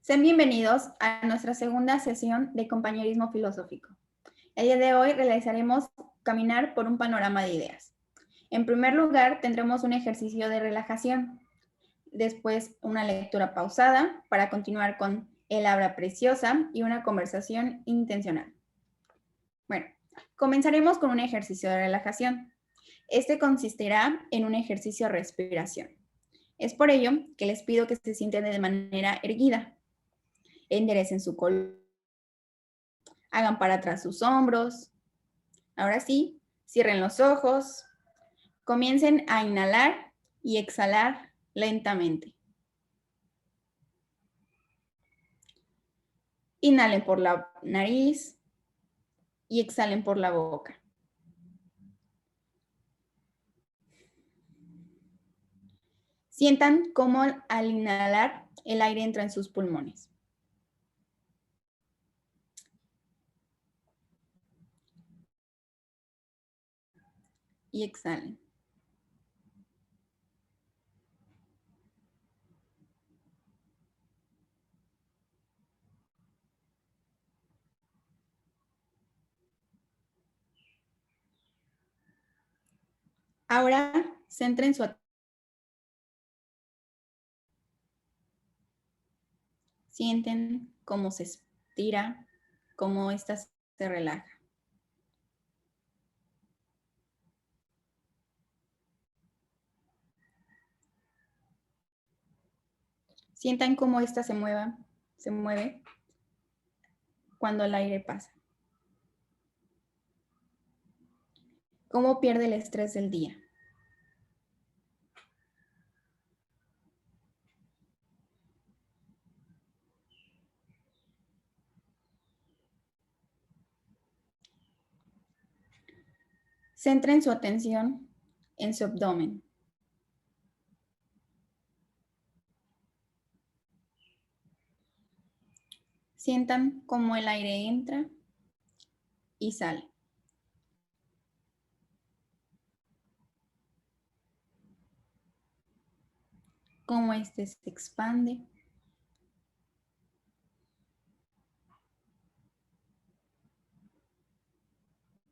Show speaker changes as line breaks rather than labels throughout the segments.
Sean bienvenidos a nuestra segunda sesión de compañerismo filosófico. El día de hoy realizaremos caminar por un panorama de ideas. En primer lugar, tendremos un ejercicio de relajación. Después, una lectura pausada para continuar con el habla preciosa y una conversación intencional. Bueno, comenzaremos con un ejercicio de relajación. Este consistirá en un ejercicio de respiración. Es por ello que les pido que se sienten de manera erguida. Enderecen su columna, hagan para atrás sus hombros. Ahora sí, cierren los ojos, comiencen a inhalar y exhalar lentamente. Inhalen por la nariz y exhalen por la boca. Sientan cómo al inhalar el aire entra en sus pulmones. Y exhalen. Ahora centren su atención. Sienten cómo se estira, cómo ésta se relaja. Sientan cómo ésta se mueve cuando el aire pasa. ¿Cómo pierde el estrés del día? Centren su atención en su abdomen. Sientan cómo el aire entra y sale. Cómo este se expande.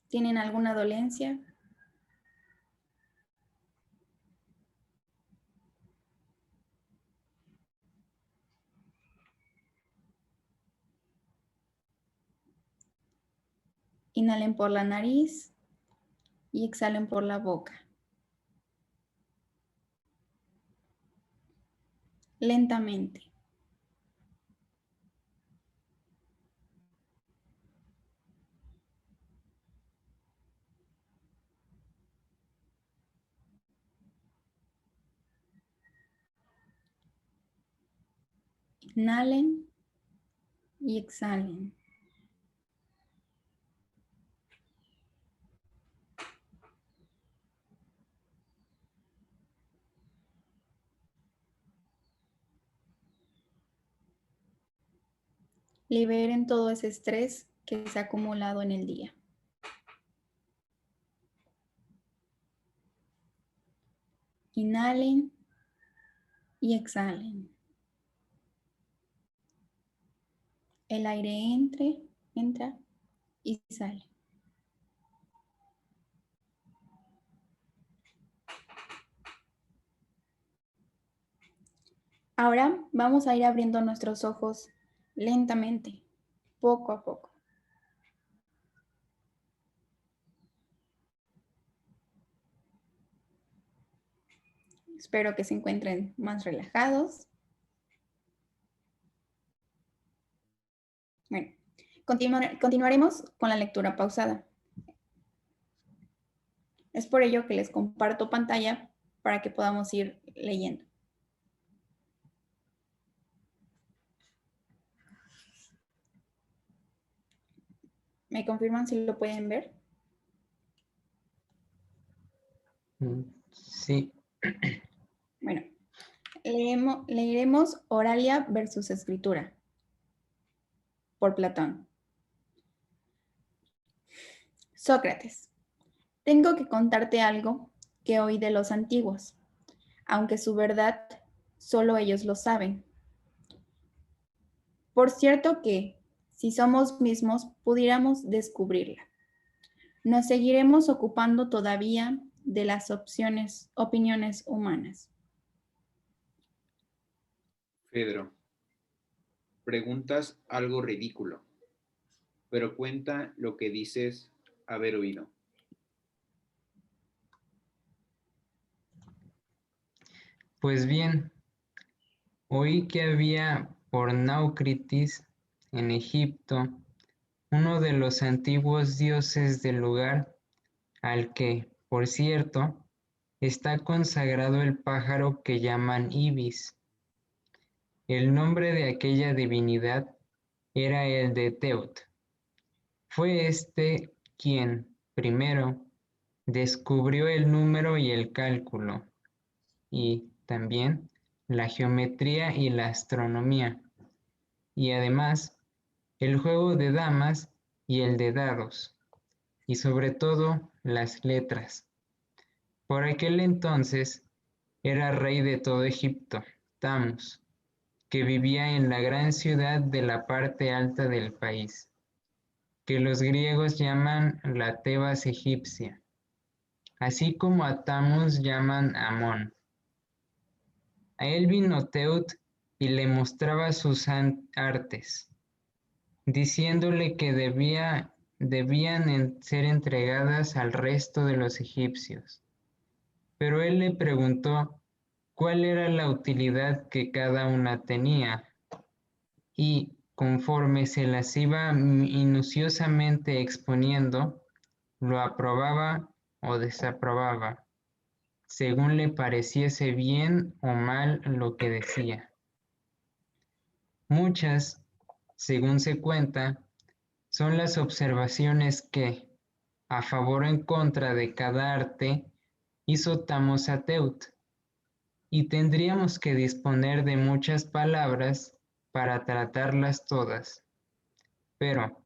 ¿Tienen alguna dolencia? Inhalen por la nariz y exhalen por la boca. Lentamente. Inhalen y exhalen. Liberen todo ese estrés que se ha acumulado en el día. Inhalen y exhalen. El aire entra y sale. Ahora vamos a ir abriendo nuestros ojos lentamente, poco a poco. Espero que se encuentren más relajados. Bueno, continuaremos con la lectura pausada. Es por ello que les comparto pantalla para que podamos ir leyendo. ¿Me confirman si lo pueden ver?
Sí.
Bueno, leeremos Oralia versus Escritura por Platón. Sócrates, tengo que contarte algo que oí de los antiguos, aunque su verdad solo ellos lo saben. Por cierto que, si somos mismos, pudiéramos descubrirla. Nos seguiremos ocupando todavía de las opiniones humanas.
Pedro, preguntas algo ridículo, pero cuenta lo que dices haber oído.
Pues bien, oí que había por Naucritis, en Egipto, uno de los antiguos dioses del lugar, al que, por cierto, está consagrado el pájaro que llaman ibis. El nombre de aquella divinidad era el de Teut. Fue este quien, primero, descubrió el número y el cálculo, y también la geometría y la astronomía, y además el juego de damas y el de dados, y sobre todo las letras. Por aquel entonces era rey de todo Egipto, Tamus, que vivía en la gran ciudad de la parte alta del país, que los griegos llaman la Tebas egipcia, así como a Tamus llaman Amón. A él vino Teut y le mostraba sus artes, diciéndole que debían ser entregadas al resto de los egipcios. Pero él le preguntó cuál era la utilidad que cada una tenía, y conforme se las iba minuciosamente exponiendo, lo aprobaba o desaprobaba, según le pareciese bien o mal lo que decía. Muchas, según se cuenta, son las observaciones que, a favor o en contra de cada arte, hizo Tamos a Teut, y tendríamos que disponer de muchas palabras para tratarlas todas. Pero,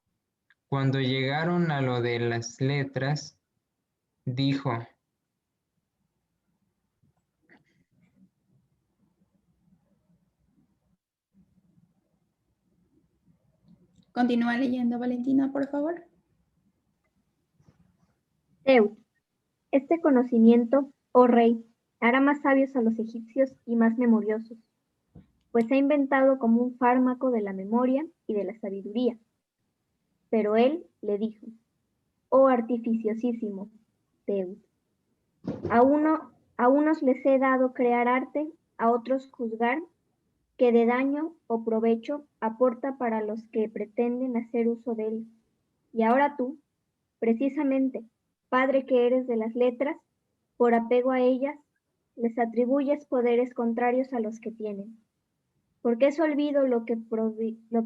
cuando llegaron a lo de las letras, dijo:
Continúa leyendo, Valentina, por favor.
Teut, este conocimiento, oh rey, hará más sabios a los egipcios y más memoriosos, pues se ha inventado como un fármaco de la memoria y de la sabiduría. Pero él le dijo: oh artificiosísimo Teut, a unos les he dado crear arte, a otros juzgar que de daño o provecho aporta para los que pretenden hacer uso de él. Y ahora tú, precisamente, padre que eres de las letras, por apego a ellas, les atribuyes poderes contrarios a los que tienen. Porque es olvido lo que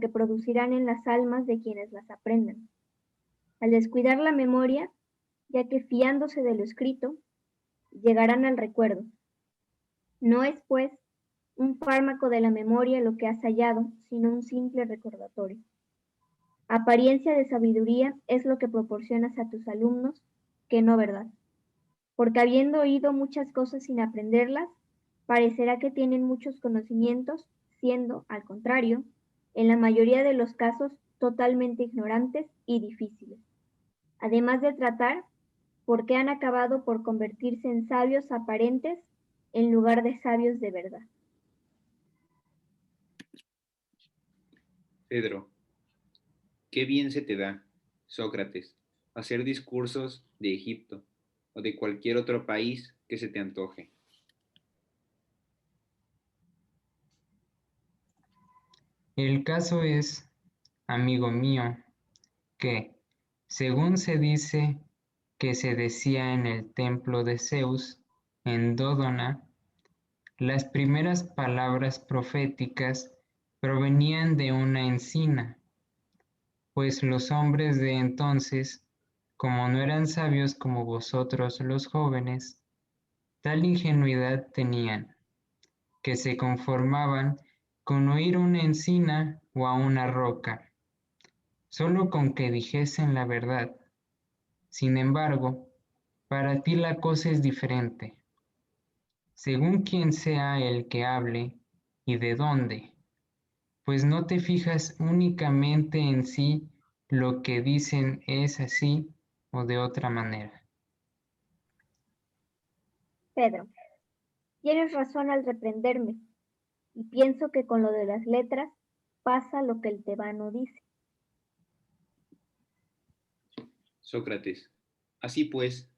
producirán en las almas de quienes las aprendan. Al descuidar la memoria, ya que fiándose de lo escrito, llegarán al recuerdo. No es, pues, un fármaco de la memoria lo que has hallado, sino un simple recordatorio. Apariencia de sabiduría es lo que proporcionas a tus alumnos, que no verdad. Porque habiendo oído muchas cosas sin aprenderlas, parecerá que tienen muchos conocimientos, siendo, al contrario, en la mayoría de los casos, totalmente ignorantes y difíciles. Además de tratar, porque han acabado por convertirse en sabios aparentes en lugar de sabios de verdad.
Pedro, qué bien se te da, Sócrates, hacer discursos de Egipto o de cualquier otro país que se te antoje.
El caso es, amigo mío, que, según se dice que se decía en el templo de Zeus, en Dódona, las primeras palabras proféticas provenían de una encina, pues los hombres de entonces, como no eran sabios como vosotros los jóvenes, tal ingenuidad tenían, que se conformaban con oír una encina o a una roca, solo con que dijesen la verdad. Sin embargo, para ti la cosa es diferente. Según quien sea el que hable y de dónde, pues no te fijas únicamente en si lo que dicen es así o de otra manera.
Pedro, tienes razón al reprenderme, y pienso que con lo de las letras pasa lo que el tebano dice.
Sócrates. Así pues,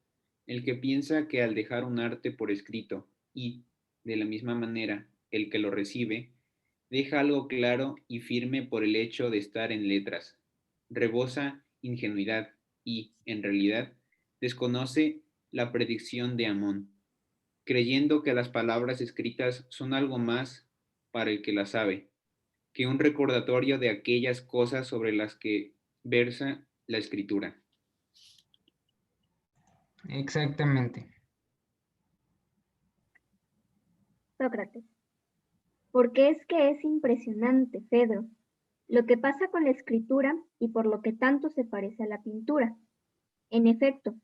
el que piensa que al dejar un arte por escrito y, de la misma manera, el que lo recibe, deja algo claro y firme por el hecho de estar en letras, rebosa ingenuidad y, en realidad, desconoce la predicción de Amón, creyendo que las palabras escritas son algo más para el que las sabe, que un recordatorio de aquellas cosas sobre las que versa la escritura.
Exactamente.
Sócrates, porque es que es impresionante, Pedro, lo que pasa con la escritura y por lo que tanto se parece a la pintura. En efecto,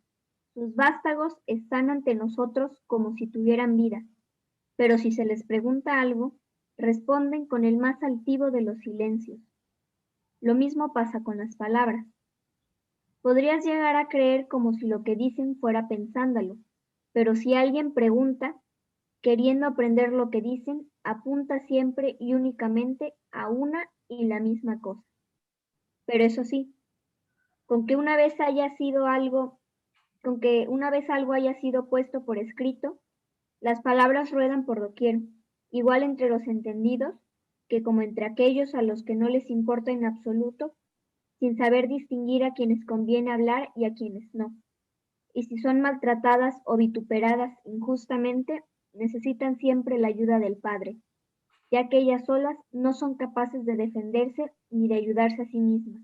sus vástagos están ante nosotros como si tuvieran vida, pero si se les pregunta algo, responden con el más altivo de los silencios. Lo mismo pasa con las palabras. Podrías llegar a creer como si lo que dicen fuera pensándolo, pero si alguien pregunta, queriendo aprender lo que dicen, apunta siempre y únicamente a una y la misma cosa. Pero eso sí, con que una vez haya sido algo, con que una vez algo haya sido puesto por escrito, las palabras ruedan por doquier, igual entre los entendidos que como entre aquellos a los que no les importa en absoluto, sin saber distinguir a quienes conviene hablar y a quienes no. Y si son maltratadas o vituperadas injustamente, necesitan siempre la ayuda del Padre, ya que ellas solas no son capaces de defenderse ni de ayudarse a sí mismas.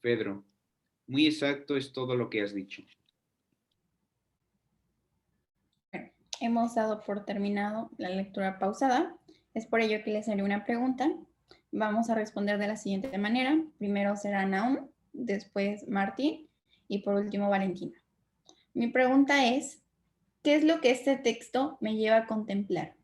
Pedro, muy exacto es todo lo que has dicho.
Hemos dado por terminado la lectura pausada. Es por ello que les haré una pregunta. Vamos a responder de la siguiente manera. Primero será Naum, después Martín y por último Valentina. Mi pregunta es, ¿qué es lo que este texto me lleva a contemplar?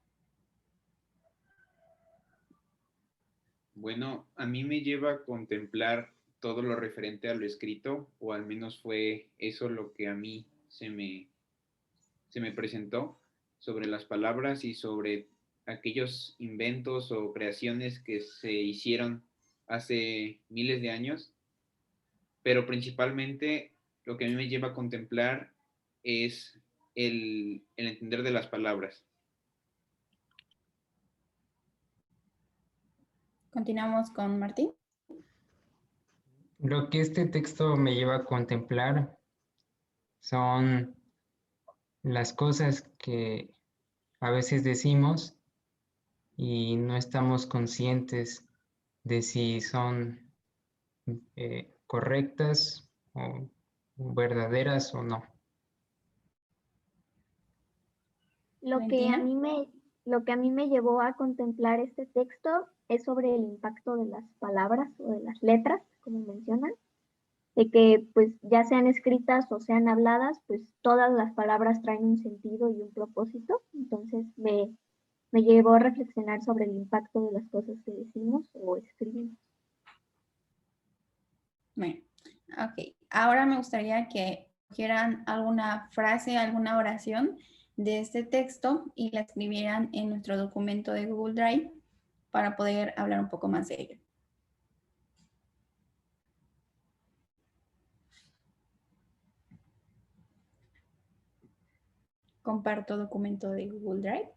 Bueno, a mí me lleva a contemplar todo lo referente a lo escrito, o al menos fue eso lo que a mí se me presentó sobre las palabras y sobre aquellos inventos o creaciones que se hicieron hace miles de años, pero principalmente lo que a mí me lleva a contemplar es el entender de las palabras.
Continuamos con Martín.
Lo que este texto me lleva a contemplar son las cosas que a veces decimos y no estamos conscientes de si son correctas o verdaderas o no.
Valentina.
Lo que a mí me llevó a contemplar este texto es sobre el impacto de las palabras o de las letras, como mencionan, de que pues ya sean escritas o sean habladas, pues todas las palabras traen un sentido y un propósito. Entonces me llevó a reflexionar sobre el impacto de las cosas que decimos o escribimos.
Bueno, ok. Ahora me gustaría que cogieran alguna frase, alguna oración de este texto y la escribieran en nuestro documento de Google Drive para poder hablar un poco más de ello. Comparto documento de Google Drive.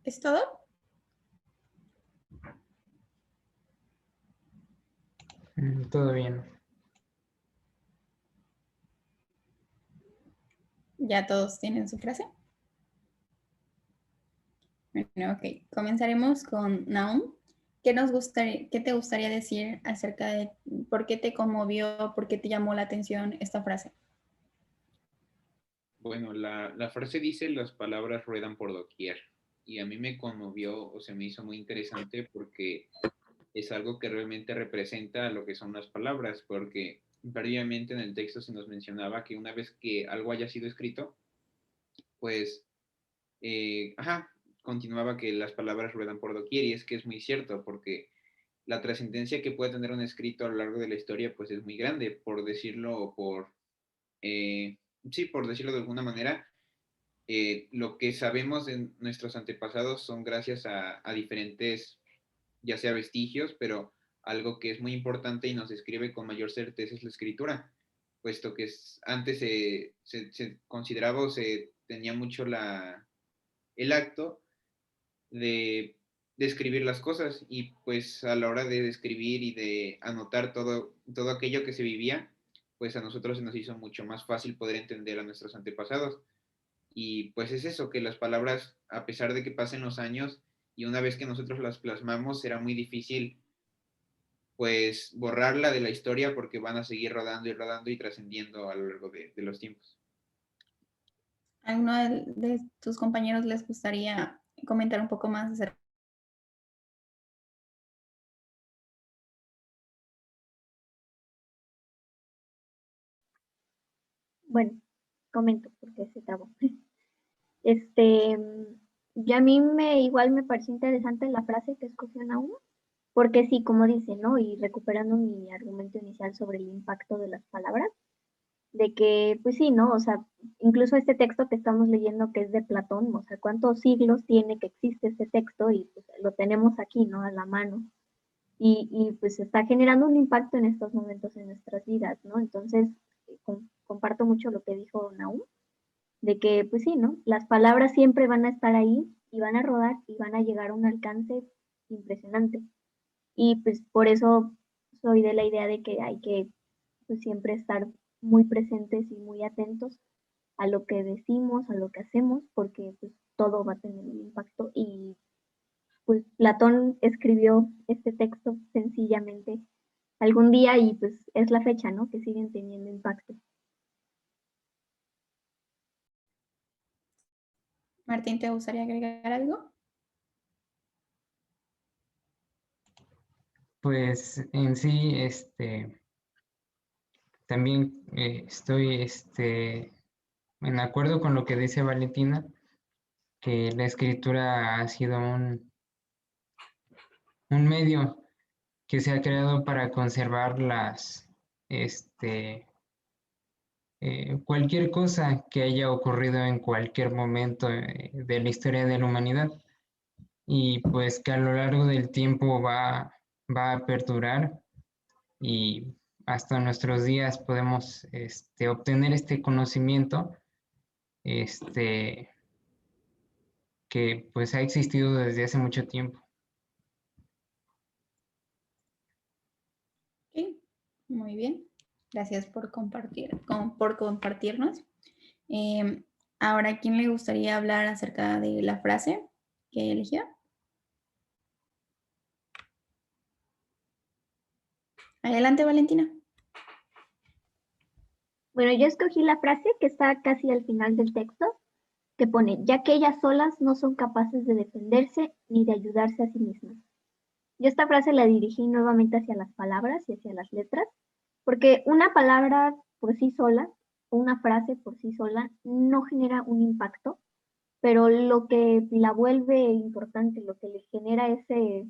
¿Es todo?
Todo bien.
¿Ya todos tienen su frase? Bueno, ok. Comenzaremos con Naum. ¿Qué te gustaría decir acerca de por qué te conmovió, por qué te llamó la atención esta frase?
Bueno, la frase dice las palabras ruedan por doquier y a mí me conmovió o se me hizo muy interesante porque es algo que realmente representa lo que son las palabras, porque previamente en el texto se nos mencionaba que una vez que algo haya sido escrito, pues, continuaba que las palabras ruedan por doquier y es que es muy cierto porque la trascendencia que puede tener un escrito a lo largo de la historia pues es muy grande, por decirlo, eh, sí, por decirlo de alguna manera. Lo que sabemos de nuestros antepasados son gracias a diferentes, ya sea vestigios, pero algo que es muy importante y nos escribe con mayor certeza es la escritura, puesto que antes se consideraba o se tenía mucho el acto de escribir las cosas y pues a la hora de escribir y de anotar todo aquello que se vivía, pues a nosotros se nos hizo mucho más fácil poder entender a nuestros antepasados. Y pues es eso, que las palabras, a pesar de que pasen los años y una vez que nosotros las plasmamos, será muy difícil pues borrarla de la historia porque van a seguir rodando y trascendiendo a lo largo de los tiempos.
¿A alguno de tus compañeros les gustaría comentar un poco más acerca?
Bueno, comento porque se trabó. Este, ya a mí igual me pareció interesante la frase que escogió Naum, porque sí, como dice, ¿no? Y recuperando mi argumento inicial sobre el impacto de las palabras, de que, pues sí, ¿no? O sea, incluso este texto que estamos leyendo que es de Platón, o sea, ¿cuántos siglos tiene que existe este texto? Y pues lo tenemos aquí, ¿no? A la mano. Y pues está generando un impacto en estos momentos en nuestras vidas, ¿no? Entonces, comparto mucho lo que dijo Naum, de que, pues sí, ¿no? Las palabras siempre van a estar ahí y van a rodar y van a llegar a un alcance impresionante. Y pues por eso soy de la idea de que hay que pues, siempre estar muy presentes y muy atentos a lo que decimos, a lo que hacemos, porque pues todo va a tener un impacto. Y pues Platón escribió este texto sencillamente algún día y pues es la fecha, ¿no? Que siguen teniendo impacto.
Martín, ¿te gustaría agregar algo?
Pues en sí, también estoy en acuerdo con lo que dice Valentina, que la escritura ha sido un medio que se ha creado para conservar cualquier cosa que haya ocurrido en cualquier momento de la historia de la humanidad y pues que a lo largo del tiempo va a perdurar y hasta nuestros días podemos obtener este conocimiento este, que pues ha existido desde hace mucho tiempo.
Sí, muy bien. Gracias por por compartirnos. Ahora, ¿a quién le gustaría hablar acerca de la frase que eligió? Adelante, Valentina.
Bueno, yo escogí la frase que está casi al final del texto, que pone, ya que ellas solas no son capaces de defenderse ni de ayudarse a sí mismas. Yo esta frase la dirigí nuevamente hacia las palabras y hacia las letras, porque una palabra por sí sola, o una frase por sí sola, no genera un impacto, pero lo que la vuelve importante, lo que le genera ese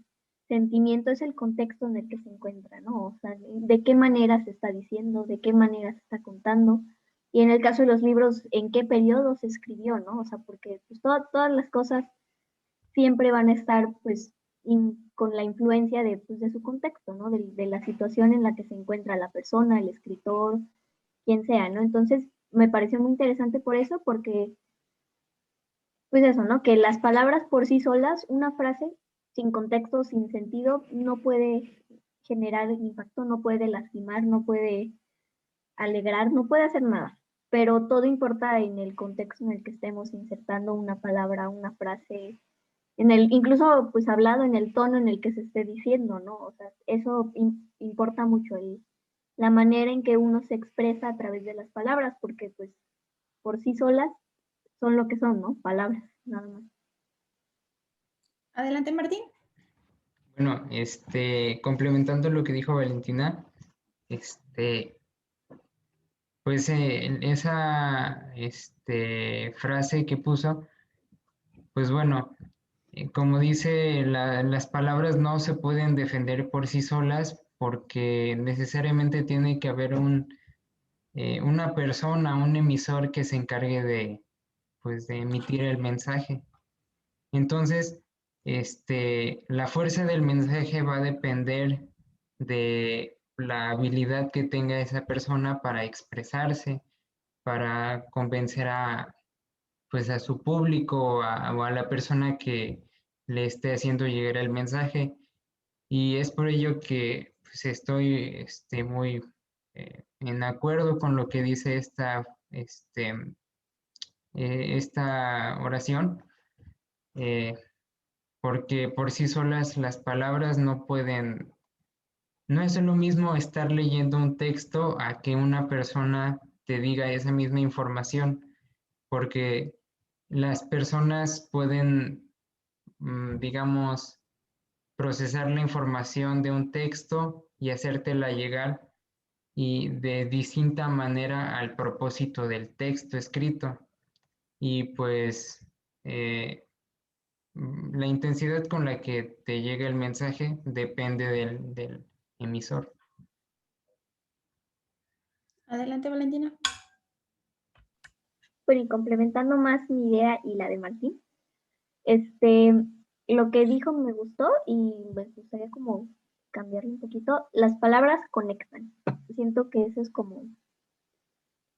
sentimiento es el contexto en el que se encuentra, ¿no? O sea, de qué manera se está diciendo, de qué manera se está contando, y en el caso de los libros, en qué periodo se escribió, ¿no? O sea, porque pues, todas las cosas siempre van a estar, pues, con la influencia de, pues, de su contexto, ¿no? De la situación en la que se encuentra la persona, el escritor, quien sea, ¿no? Entonces, me pareció muy interesante por eso, porque pues eso, ¿no? Que las palabras por sí solas, una frase sin contexto, sin sentido, no puede generar impacto, no puede lastimar, no puede alegrar, no puede hacer nada. Pero todo importa en el contexto en el que estemos insertando una palabra, una frase, incluso pues hablado en el tono en el que se esté diciendo, ¿no? O sea, eso importa mucho, la manera en que uno se expresa a través de las palabras, porque pues por sí solas son lo que son, ¿no? Palabras, nada más.
Adelante, Martín.
Bueno, complementando lo que dijo Valentina, pues esa frase que puso, pues bueno, como dice, las palabras no se pueden defender por sí solas porque necesariamente tiene que haber una persona, un emisor que se encargue pues, de emitir el mensaje. Entonces, la fuerza del mensaje va a depender de la habilidad que tenga esa persona para expresarse, para convencer pues a su público o a la persona que le esté haciendo llegar el mensaje. Y es por ello que pues, estoy muy en acuerdo con lo que dice esta oración, eh, porque por sí solas las palabras no pueden, no es lo mismo estar leyendo un texto a que una persona te diga esa misma información, porque las personas pueden, digamos, procesar la información de un texto y hacértela llegar y de distinta manera al propósito del texto escrito. Y pues la intensidad con la que te llega el mensaje depende del emisor.
Adelante, Valentina.
Pero y complementando más mi idea y la de Martín, lo que dijo me gustó y me gustaría como cambiarle un poquito. Las palabras conectan. Siento que eso es como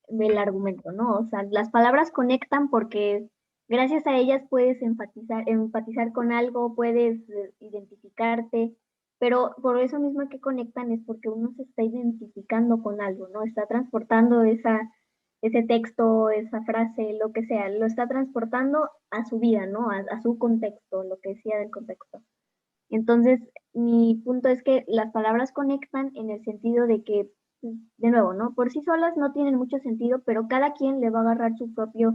el argumento, ¿no? O sea, las palabras conectan porque gracias a ellas puedes empatizar con algo, puedes identificarte, pero por eso mismo que conectan es porque uno se está identificando con algo, ¿no? Está transportando ese texto, esa frase, lo que sea, lo está transportando a su vida, ¿no? A su contexto, lo que decía del contexto. Entonces, mi punto es que las palabras conectan en el sentido de que, de nuevo, ¿no? Por sí solas no tienen mucho sentido, pero cada quien le va a agarrar su propio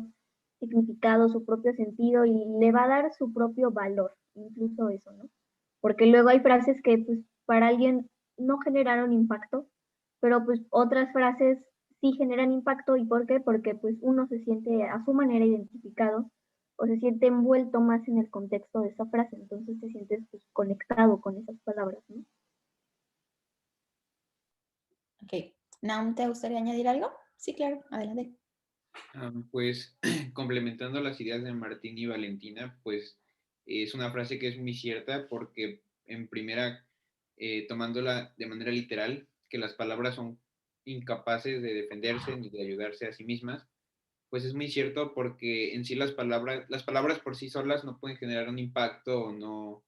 significado, su propio sentido y le va a dar su propio valor, incluso eso, ¿no? Porque luego hay frases que, pues, para alguien no generaron impacto, pero pues otras frases sí generan impacto. ¿Y por qué? Porque pues uno se siente a su manera identificado o se siente envuelto más en el contexto de esa frase, entonces te sientes pues, conectado con esas palabras, ¿no?
Ok. Naum, ¿te gustaría añadir algo? Sí, claro, adelante.
Pues complementando las ideas de Martín y Valentina, pues es una frase que es muy cierta porque en primera, tomándola de manera literal, que las palabras son incapaces de defenderse ni de ayudarse a sí mismas, pues es muy cierto porque en sí las palabras por sí solas no pueden generar un impacto o no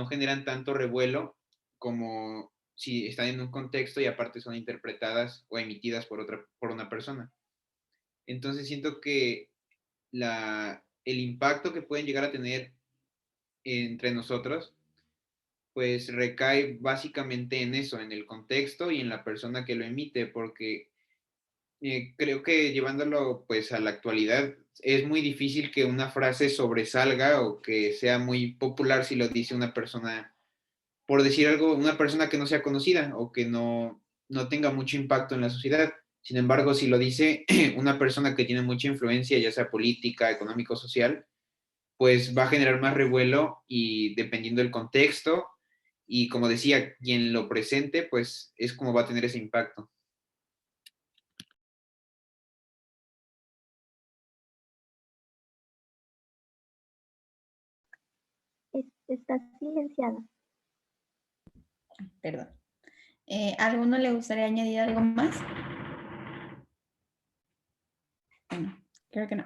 generan tanto revuelo como si están en un contexto y aparte son interpretadas o emitidas por una persona. Entonces siento que el impacto que pueden llegar a tener entre nosotros, pues recae básicamente en eso, en el contexto y en la persona que lo emite, porque creo que llevándolo pues a la actualidad, es muy difícil que una frase sobresalga o que sea muy popular si lo dice una persona, por decir algo, una persona que no sea conocida o que no tenga mucho impacto en la sociedad. Sin embargo, si lo dice una persona que tiene mucha influencia, ya sea política, económico, social, pues va a generar más revuelo y dependiendo del contexto y como decía, quien lo presente, pues es como va a tener ese impacto.
Está silenciada.
Perdón. ¿A alguno le gustaría añadir algo más? Bueno, creo que no.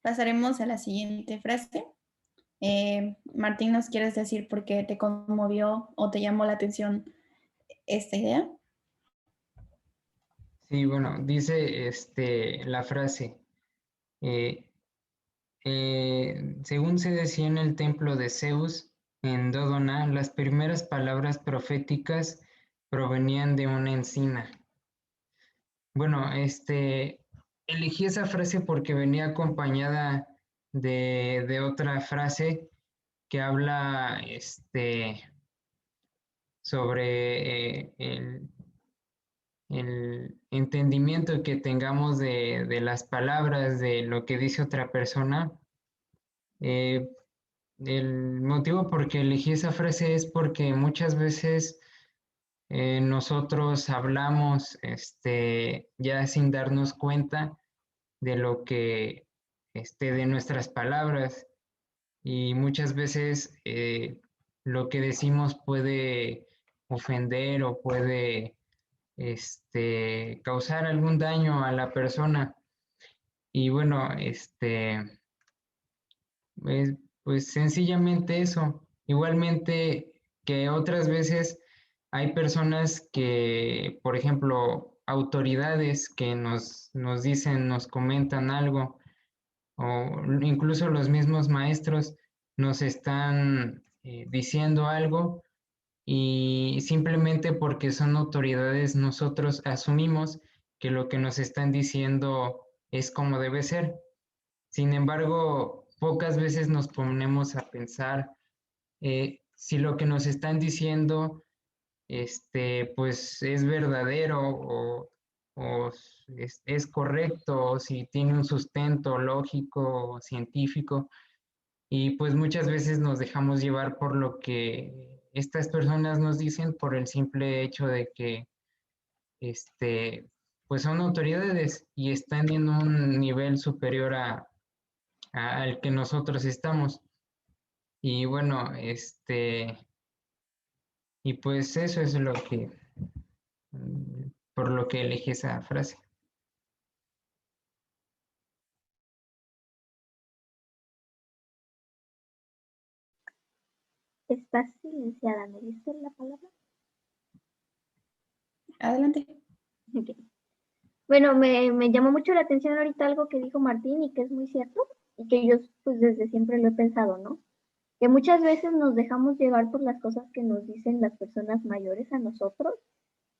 Pasaremos a la siguiente frase. Martín, ¿nos quieres decir por qué te conmovió o te llamó la atención esta idea?
Sí, bueno, dice la frase, eh, según se decía en el templo de Zeus, en Dodona, las primeras palabras proféticas provenían de una encina. Bueno, elegí esa frase porque venía acompañada de otra frase que habla sobre el entendimiento que tengamos de las palabras, de lo que dice otra persona. Eh, el motivo por que elegí esa frase es porque muchas veces nosotros hablamos ya sin darnos cuenta de lo que, de nuestras palabras, y muchas veces lo que decimos puede ofender o puede causar algún daño a la persona. Y bueno, pues sencillamente eso. Igualmente que otras veces hay personas que, por ejemplo, autoridades que nos dicen, nos comentan algo, o incluso los mismos maestros nos están diciendo algo, y simplemente porque son autoridades nosotros asumimos que lo que nos están diciendo es como debe ser. Sin embargo, pocas veces nos ponemos a pensar si lo que nos están diciendo pues es verdadero, o es correcto, o si tiene un sustento lógico o científico. Y pues muchas veces nos dejamos llevar por lo que estas personas nos dicen, por el simple hecho de que pues son autoridades y están en un nivel superior al que nosotros estamos. Y bueno, y pues eso es lo que, por lo que elegí esa frase.
Estás silenciada, ¿me diste la palabra?
Adelante.
Ok. Bueno, me llamó mucho la atención ahorita algo que dijo Martín y que es muy cierto y que yo pues desde siempre lo he pensado, ¿no? Que muchas veces nos dejamos llevar por las cosas que nos dicen las personas mayores a nosotros,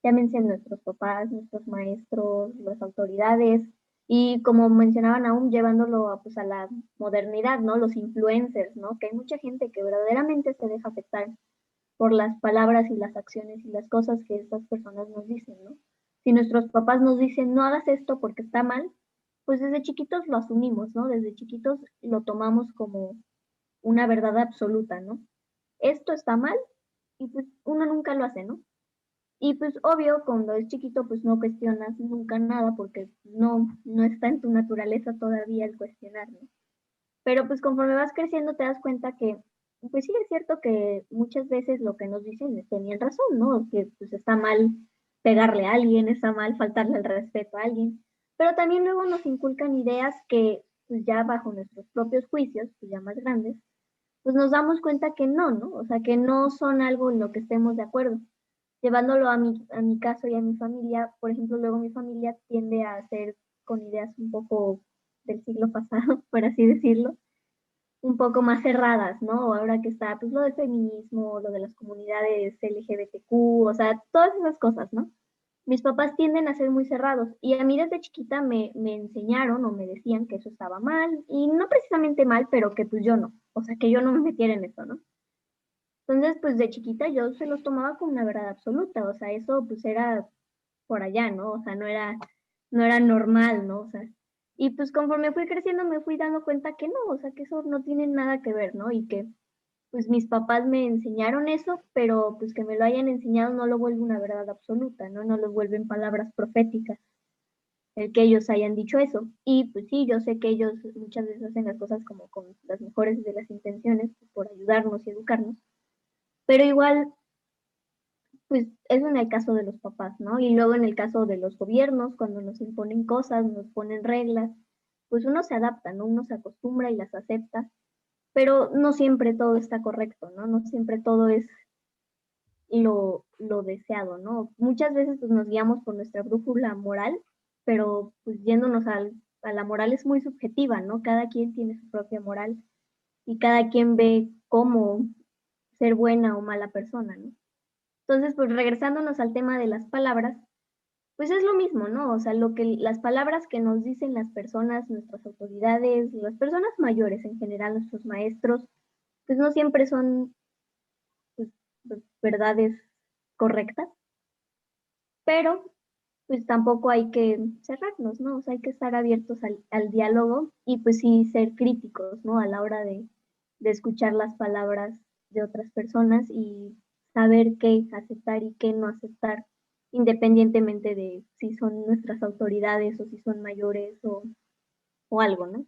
llámense nuestros papás, nuestros maestros, las autoridades, y como mencionaban aún, llevándolo a, pues, a la modernidad, ¿no? Los influencers, ¿no? Que hay mucha gente que verdaderamente se deja afectar por las palabras y las acciones y las cosas que estas personas nos dicen, ¿no? Si nuestros papás nos dicen no hagas esto porque está mal, pues desde chiquitos lo asumimos, ¿no? Desde chiquitos lo tomamos como una verdad absoluta, ¿no? Esto está mal y pues uno nunca lo hace, ¿no? Y pues obvio, cuando es chiquito, pues no cuestionas nunca nada porque no está en tu naturaleza todavía el cuestionar, ¿no? Pero pues conforme vas creciendo te das cuenta que, pues sí es cierto que muchas veces lo que nos dicen tenían razón, ¿no? Que pues está mal pegarle a alguien, está mal faltarle el respeto a alguien, pero también luego nos inculcan ideas que pues ya bajo nuestros propios juicios, pues ya más grandes, pues nos damos cuenta que no, ¿no? O sea, que no son algo en lo que estemos de acuerdo. Llevándolo a mi caso y a mi familia, por ejemplo, luego mi familia tiende a ser con ideas un poco del siglo pasado, por así decirlo, un poco más cerradas, ¿no? Ahora que está pues lo del feminismo, lo de las comunidades LGBTQ, o sea, todas esas cosas, ¿no? Mis papás tienden a ser muy cerrados y a mí desde chiquita me enseñaron o me decían que eso estaba mal y no precisamente mal, pero que pues yo no, o sea, que yo no me metiera en eso, ¿no? Entonces, pues de chiquita yo se los tomaba como una verdad absoluta, o sea, eso pues era por allá, ¿no? O sea, no era normal, ¿no? O sea, y pues conforme fui creciendo me fui dando cuenta que no, o sea, que eso no tiene nada que ver, ¿no? Y que pues mis papás me enseñaron eso, pero pues que me lo hayan enseñado no lo vuelve una verdad absoluta, ¿no? No lo vuelven palabras proféticas, el que ellos hayan dicho eso. Y pues sí, yo sé que ellos muchas veces hacen las cosas como con las mejores de las intenciones, pues, por ayudarnos y educarnos, pero igual pues eso en el caso de los papás, ¿no? Y luego en el caso de los gobiernos, cuando nos imponen cosas, nos ponen reglas, pues uno se adapta, ¿no? Uno se acostumbra y las acepta, pero no siempre todo está correcto, ¿no? No siempre todo es lo deseado, ¿no? Muchas veces pues, nos guiamos por nuestra brújula moral, pero pues yéndonos a la moral es muy subjetiva, ¿no? Cada quien tiene su propia moral y cada quien ve cómo ser buena o mala persona, ¿no? Entonces, pues regresándonos al tema de las palabras, pues es lo mismo, ¿no? O sea, las palabras que nos dicen las personas, nuestras autoridades, las personas mayores en general, nuestros maestros, pues no siempre son pues, verdades correctas, pero pues tampoco hay que cerrarnos, ¿no? O sea, hay que estar abiertos al diálogo y pues sí ser críticos, ¿no? A la hora de escuchar las palabras de otras personas y saber qué aceptar y qué no aceptar, independientemente de si son nuestras autoridades o si son mayores o algo, ¿no?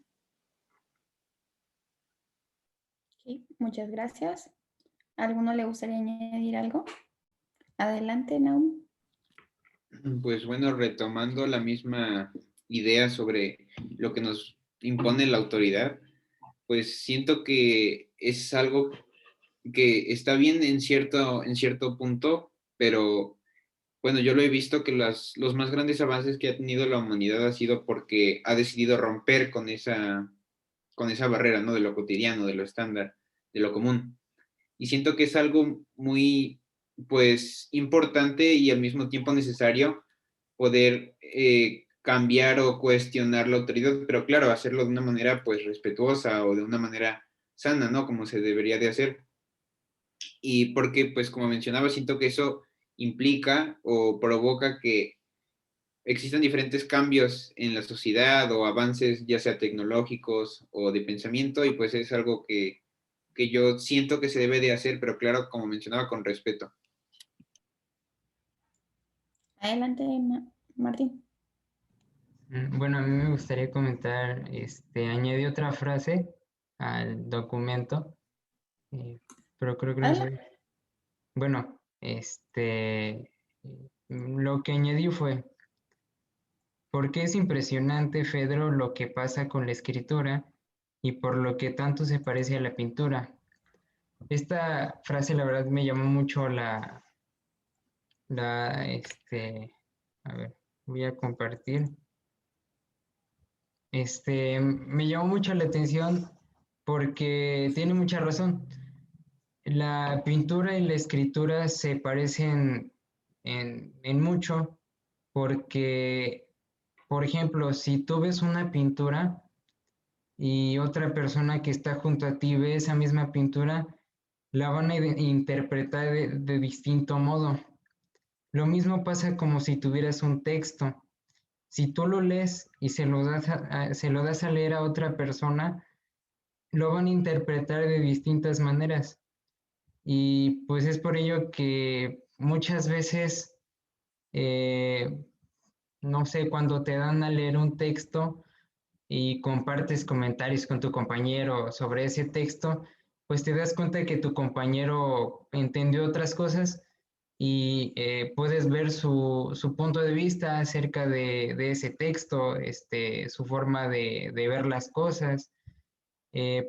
Ok, muchas gracias. ¿A alguno le gustaría añadir algo? Adelante, Naum.
Pues bueno, retomando la misma idea sobre lo que nos impone la autoridad, pues siento que es algo que está bien en cierto punto, pero bueno, yo lo he visto que los más grandes avances que ha tenido la humanidad ha sido porque ha decidido romper con esa barrera, ¿no? De lo cotidiano, de lo estándar, de lo común. Y siento que es algo muy, pues, importante y al mismo tiempo necesario poder cambiar o cuestionar la autoridad, pero claro, hacerlo de una manera, pues, respetuosa o de una manera sana, ¿no? Como se debería de hacer. Y porque, pues, como mencionaba, siento que eso implica o provoca que existan diferentes cambios en la sociedad o avances, ya sea tecnológicos o de pensamiento, y pues es algo que yo siento que se debe de hacer, pero claro, como mencionaba, con respeto.
Adelante, Martín.
Bueno, a mí me gustaría comentar, añadí otra frase al documento, pero creo que no
Adelante.
soy. Bueno, lo que añadí fue, porque es impresionante, Fedro, lo que pasa con la escritura y por lo que tanto se parece a la pintura. Esta frase, la verdad, me llamó mucho la, a ver, voy a compartir. Me llamó mucho la atención porque tiene mucha razón. La pintura y la escritura se parecen en mucho porque, por ejemplo, si tú ves una pintura y otra persona que está junto a ti ve esa misma pintura, la van a interpretar de distinto modo. Lo mismo pasa como si tuvieras un texto. Si tú lo lees y se lo das a leer a otra persona, lo van a interpretar de distintas maneras. Y pues es por ello que muchas veces, eh, no sé, cuando te dan a leer un texto y compartes comentarios con tu compañero sobre ese texto, pues te das cuenta que tu compañero entendió otras cosas y puedes ver su punto de vista acerca de ese texto, su forma de ver las cosas.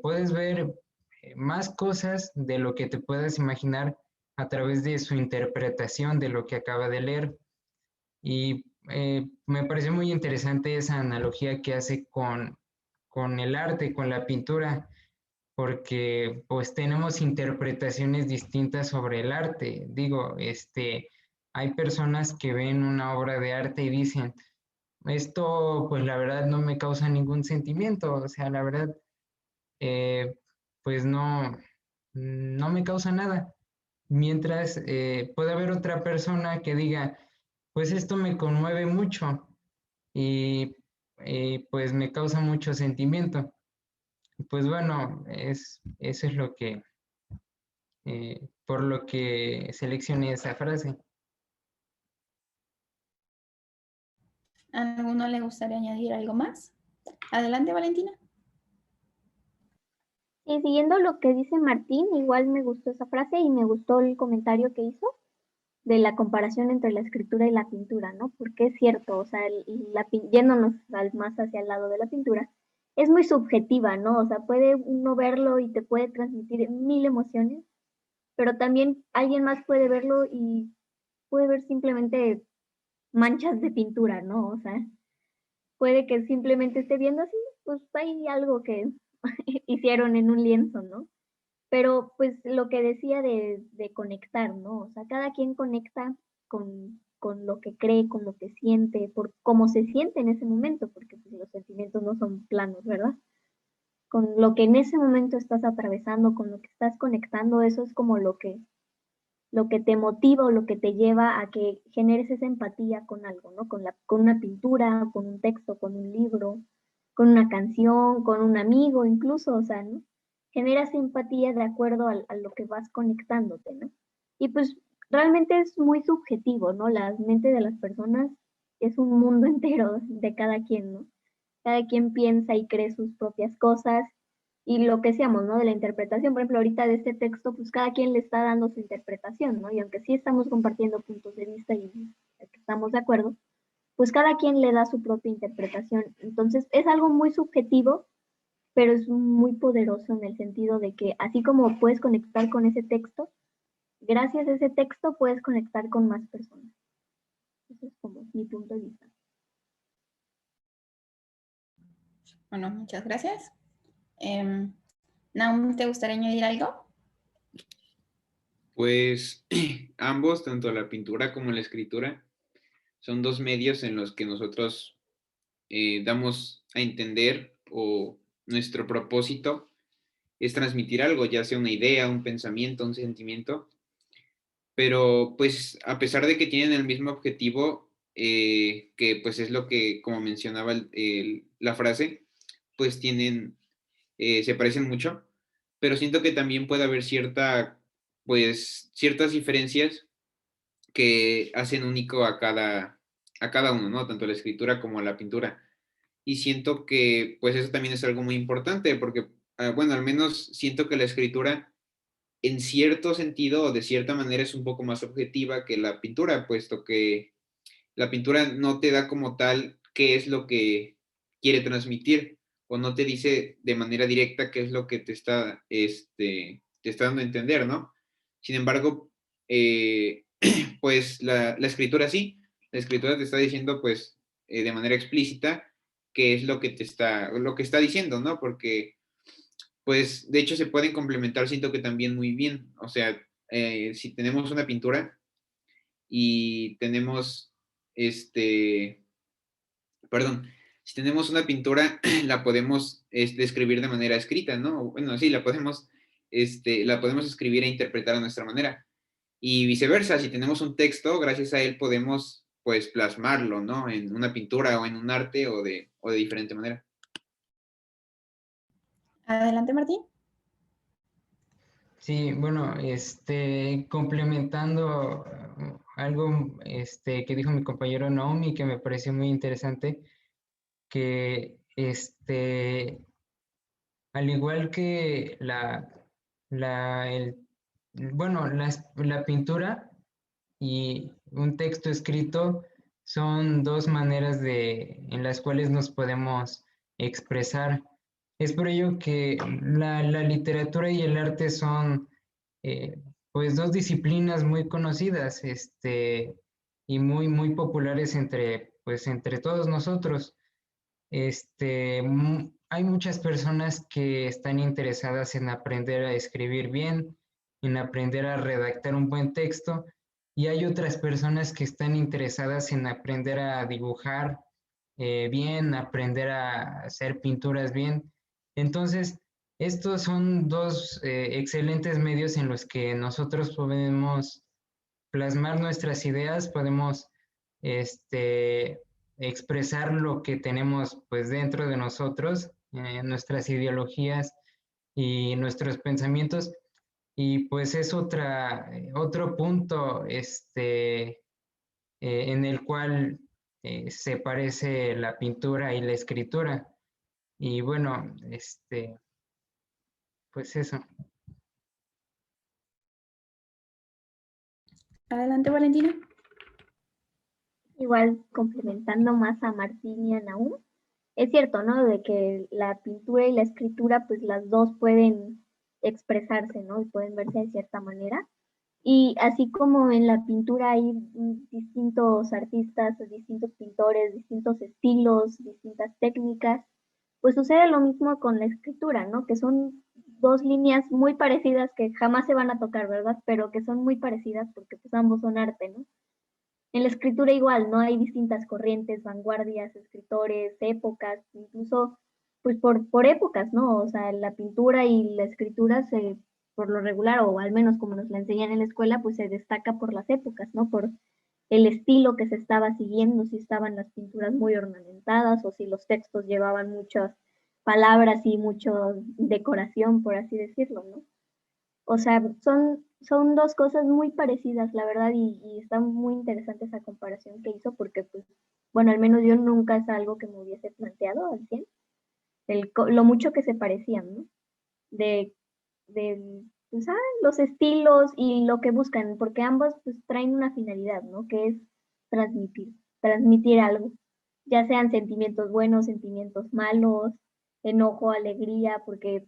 Puedes ver más cosas de lo que te puedas imaginar a través de su interpretación de lo que acaba de leer. Y me pareció muy interesante esa analogía que hace con el arte, con la pintura, porque pues tenemos interpretaciones distintas sobre el arte. Digo, hay personas que ven una obra de arte y dicen, esto pues la verdad no me causa ningún sentimiento, o sea, la verdad eh, pues no me causa nada. Mientras puede haber otra persona que diga, pues esto me conmueve mucho y pues me causa mucho sentimiento. Pues bueno, eso es lo que, por lo que seleccioné esa frase.
¿A alguno le gustaría añadir algo más? Adelante, Valentina.
Y siguiendo lo que dice Martín, igual me gustó esa frase y me gustó el comentario que hizo de la comparación entre la escritura y la pintura, ¿no? Porque es cierto, o sea, yéndonos más hacia el lado de la pintura, es muy subjetiva, ¿no? O sea, puede uno verlo y te puede transmitir mil emociones, pero también alguien más puede verlo y puede ver simplemente manchas de pintura, ¿no? O sea, puede que simplemente esté viendo así, pues hay algo que hicieron en un lienzo, ¿no? Pero pues lo que decía de conectar, ¿no? O sea, cada quien conecta con lo que cree, con lo que siente, por cómo se siente en ese momento, porque pues, los sentimientos no son planos, ¿verdad? Con lo que en ese momento estás atravesando, con lo que estás conectando, eso es como lo que te motiva o lo que te lleva a que generes esa empatía con algo, ¿no? Con una pintura, con un texto, con un libro, con una canción, con un amigo incluso, o sea, ¿no? Generas empatía de acuerdo a lo que vas conectándote, ¿no? Y pues realmente es muy subjetivo, ¿no? La mente de las personas es un mundo entero de cada quien, ¿no? Cada quien piensa y cree sus propias cosas y lo que seamos, ¿no? De la interpretación, por ejemplo, ahorita de este texto, pues cada quien le está dando su interpretación, ¿no? Y aunque sí estamos compartiendo puntos de vista y estamos de acuerdo, pues cada quien le da su propia interpretación. Entonces, es algo muy subjetivo, pero es muy poderoso en el sentido de que así como puedes conectar con ese texto, gracias a ese texto puedes conectar con más personas. Eso es como mi punto de vista.
Bueno, muchas gracias. Naum, ¿te gustaría añadir algo?
Pues ambos, tanto la pintura como la escritura, son dos medios en los que nosotros damos a entender o nuestro propósito es transmitir algo, ya sea una idea, un pensamiento, un sentimiento, pero pues a pesar de que tienen el mismo objetivo, que pues es lo que, como mencionaba la frase, pues se parecen mucho, pero siento que también puede haber pues ciertas diferencias que hacen único a cada uno, ¿no? Tanto la escritura como la pintura. Y siento que pues eso también es algo muy importante porque, bueno, al menos siento que la escritura en cierto sentido o de cierta manera es un poco más objetiva que la pintura, puesto que la pintura no te da como tal qué es lo que quiere transmitir o no te dice de manera directa qué es lo que te está dando a entender, ¿no? Sin embargo, pues la escritura sí, la escritura te está diciendo pues de manera explícita qué es lo que está diciendo, ¿no? Porque pues de hecho se pueden complementar, siento que también muy bien. O sea, si tenemos una pintura y tenemos, perdón, si tenemos una pintura, la podemos escribir de manera escrita, ¿no? Bueno, sí, la podemos escribir e interpretar a nuestra manera. Y viceversa, si tenemos un texto, gracias a él podemos, pues, plasmarlo, ¿no? En una pintura o en un arte o de diferente manera.
Adelante, Martín.
Sí, bueno, complementando algo que dijo mi compañero Naomi, que me pareció muy interesante, que al igual que bueno, la pintura y un texto escrito son dos maneras en las cuales nos podemos expresar. Es por ello que la literatura y el arte son eh, pues dos disciplinas muy conocidas, y muy populares entre todos nosotros. Hay muchas personas que están interesadas en aprender a escribir bien, en aprender a redactar un buen texto, y hay otras personas que están interesadas en aprender a dibujar bien, aprender a hacer pinturas bien. Entonces, estos son dos excelentes medios en los que nosotros podemos plasmar nuestras ideas, podemos este, expresar lo que tenemos pues dentro de nosotros, nuestras ideologías y nuestros pensamientos. Y pues es otro punto en el cual se parece la pintura y la escritura. Y bueno, pues eso.
Adelante, Valentina.
Igual complementando más a Martín y a Naum, es cierto, ¿no? De que la pintura y la escritura, pues las dos pueden expresarse, ¿no? Y pueden verse de cierta manera. Y así como en la pintura hay distintos artistas, distintos pintores, distintos estilos, distintas técnicas, pues sucede lo mismo con la escritura, ¿no? Que son dos líneas muy parecidas que jamás se van a tocar, ¿verdad? Pero que son muy parecidas porque pues ambos son arte, ¿no? En la escritura igual, ¿no? Hay distintas corrientes, vanguardias, escritores, épocas, incluso pues por épocas, ¿no? O sea, la pintura y la escritura se, por lo regular, o al menos como nos la enseñan en la escuela, pues se destaca por las épocas, ¿no? Por el estilo que se estaba siguiendo, si estaban las pinturas muy ornamentadas o si los textos llevaban muchas palabras y mucha decoración, por así decirlo, ¿no? O sea, son dos cosas muy parecidas, la verdad, y está muy interesante esa comparación que hizo porque, pues, bueno, al menos yo nunca es algo que me hubiese planteado al 100, lo mucho que se parecían, ¿no? De, de pues, los estilos y lo que buscan, porque ambos, pues, traen una finalidad, ¿no? Que es transmitir algo, ya sean sentimientos buenos, sentimientos malos, enojo, alegría, porque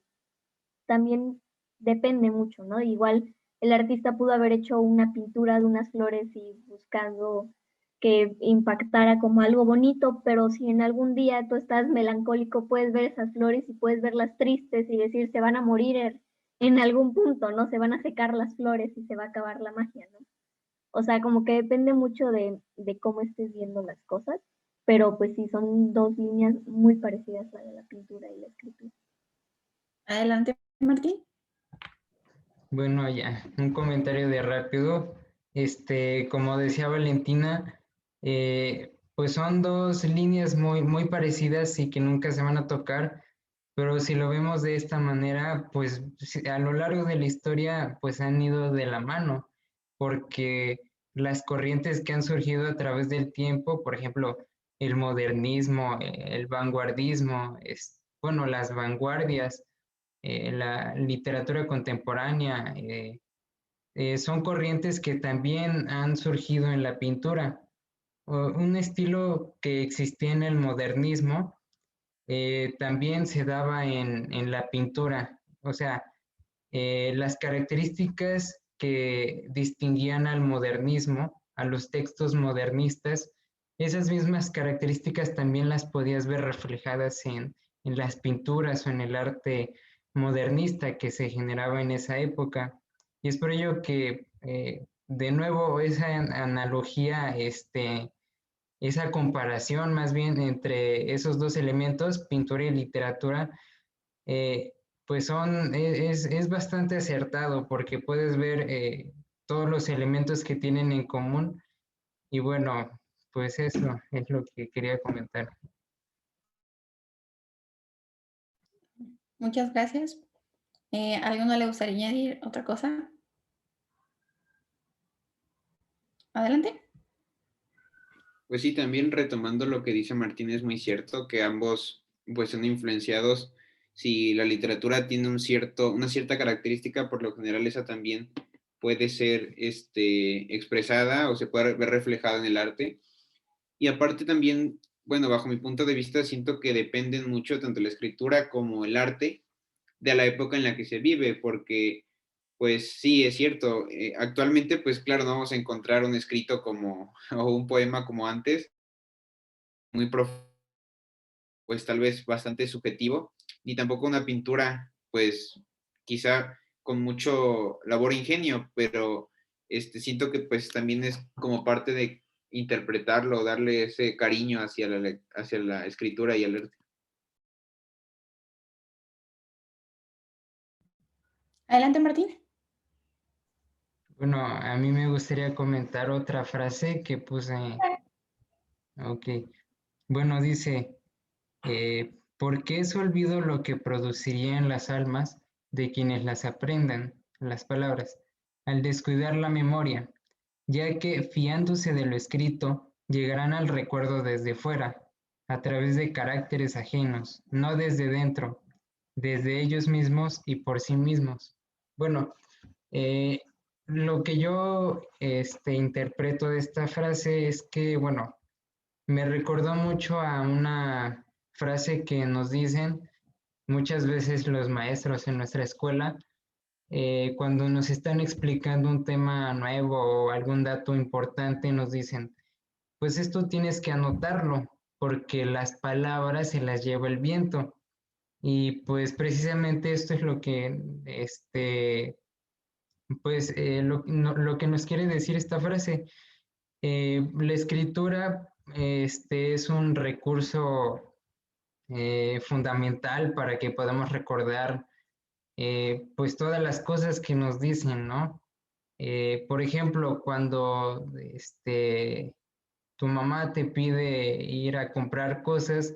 también depende mucho, ¿no? Igual el artista pudo haber hecho una pintura de unas flores y buscando que impactara como algo bonito, pero si en algún día tú estás melancólico, puedes ver esas flores y puedes verlas tristes y decir, se van a morir en algún punto, ¿no? Se van a secar las flores y se va a acabar la magia, ¿no? O sea, como que depende mucho de cómo estés viendo las cosas, pero pues sí, son dos líneas muy parecidas, la de la pintura y la escritura.
Adelante, Martín.
Bueno, ya, un comentario de rápido. Como decía Valentina, pues son dos líneas muy parecidas y que nunca se van a tocar, pero si lo vemos de esta manera, pues a lo largo de la historia, pues han ido de la mano, porque las corrientes que han surgido a través del tiempo, por ejemplo, el modernismo, el vanguardismo, bueno, las vanguardias, la literatura contemporánea, son corrientes que también han surgido en la pintura. Un estilo que existía en el modernismo también se daba en la pintura. O sea, las características que distinguían al modernismo, a los textos modernistas, esas mismas características también las podías ver reflejadas en las pinturas o en el arte modernista que se generaba en esa época. Y es por ello que, de nuevo, esa analogía, esa comparación más bien entre esos dos elementos, pintura y literatura, eh, pues es bastante acertado porque puedes ver todos los elementos que tienen en común y bueno, pues eso es lo que quería comentar.
Muchas gracias. ¿Alguno le gustaría añadir otra cosa? Adelante.
Pues sí, también retomando lo que dice Martín, es muy cierto que ambos pues son influenciados. Si la literatura tiene una cierta característica, por lo general esa también puede ser expresada o se puede ver reflejada en el arte. Y aparte también, bueno, bajo mi punto de vista, siento que dependen mucho tanto la escritura como el arte de la época en la que se vive, porque pues sí, es cierto, actualmente pues claro, no vamos a encontrar un escrito como, o un poema como antes, muy profundo, pues tal vez bastante subjetivo, ni tampoco una pintura, pues quizá con mucho labor e ingenio, pero siento que pues también es como parte de interpretarlo, darle ese cariño hacia la escritura y el arte.
Adelante, Martín.
Bueno, a mí me gustaría comentar otra frase que puse. Ok. Bueno, dice, ¿por qué se olvido lo que producirían las almas de quienes las aprendan, las palabras, al descuidar la memoria, ya que fiándose de lo escrito, llegarán al recuerdo desde fuera, a través de caracteres ajenos, no desde dentro, desde ellos mismos y por sí mismos? Bueno, eh, lo que yo interpreto de esta frase es que, bueno, me recordó mucho a frase que nos dicen muchas veces los maestros en nuestra escuela, cuando nos están explicando un tema nuevo o algún dato importante, nos dicen, pues esto tienes que anotarlo, porque las palabras se las lleva el viento. Y pues precisamente esto es lo que, lo que nos quiere decir esta frase. La escritura, es un recurso fundamental para que podamos recordar, pues todas las cosas que nos dicen, ¿no? Por ejemplo, cuando tu mamá te pide ir a comprar cosas,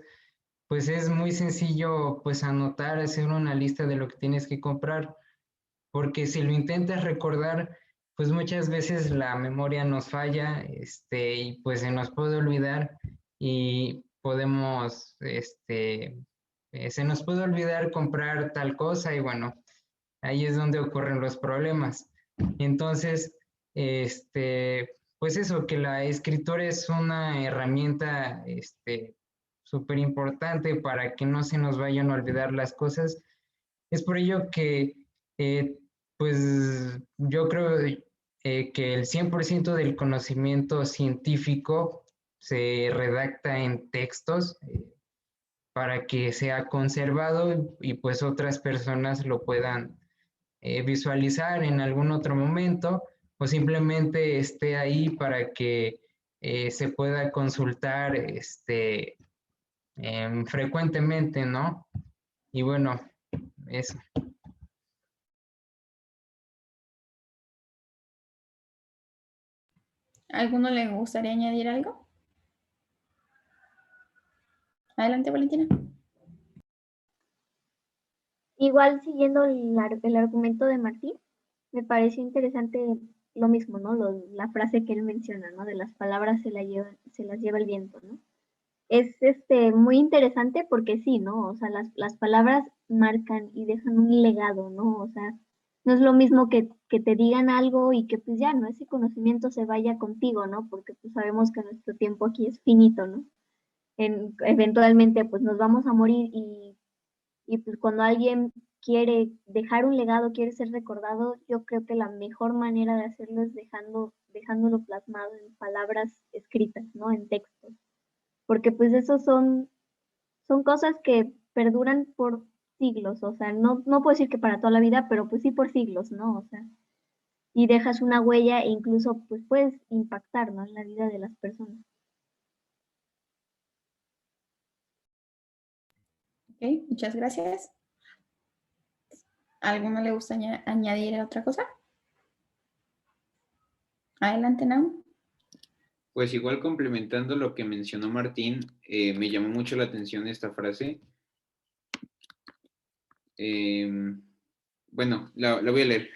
pues es muy sencillo pues anotar, hacer una lista de lo que tienes que comprar, porque si lo intentas recordar, pues muchas veces la memoria nos falla, y pues se nos puede olvidar y podemos, se nos puede olvidar comprar tal cosa y bueno, ahí es donde ocurren los problemas. Entonces, pues eso, que la escritura es una herramienta, súper importante para que no se nos vayan a olvidar las cosas. Es por ello que, pues, yo creo que el 100% del conocimiento científico se redacta en textos para que sea conservado y pues otras personas lo puedan visualizar en algún otro momento o simplemente esté ahí para que se pueda consultar frecuentemente, ¿no? Y bueno, eso.
¿A alguno le gustaría añadir algo? Adelante, Valentina.
Igual siguiendo el argumento de Martín, me pareció interesante lo mismo, ¿no? La frase que él menciona, ¿no? De las palabras se las lleva el viento, ¿no? Es muy interesante porque sí, ¿no? O sea, las palabras marcan y dejan un legado, ¿no? O sea, no es lo mismo que te digan algo y que pues ya, ¿no? Ese conocimiento se vaya contigo, ¿no? Porque pues sabemos que nuestro tiempo aquí es finito, ¿no? Eventualmente pues nos vamos a morir y pues cuando alguien quiere dejar un legado, quiere ser recordado, yo creo que la mejor manera de hacerlo es dejándolo plasmado en palabras escritas, ¿no? En textos. Porque pues esos son cosas que perduran por siglos, o sea, no puedo decir que para toda la vida, pero pues sí por siglos, ¿no? O sea, y dejas una huella e incluso pues puedes impactar, ¿no? En la vida de las personas.
Ok, muchas gracias. ¿A alguno le gusta añadir otra cosa? Adelante, Nau.
Pues igual complementando lo que mencionó Martín, me llamó mucho la atención esta frase. Bueno, la voy a leer.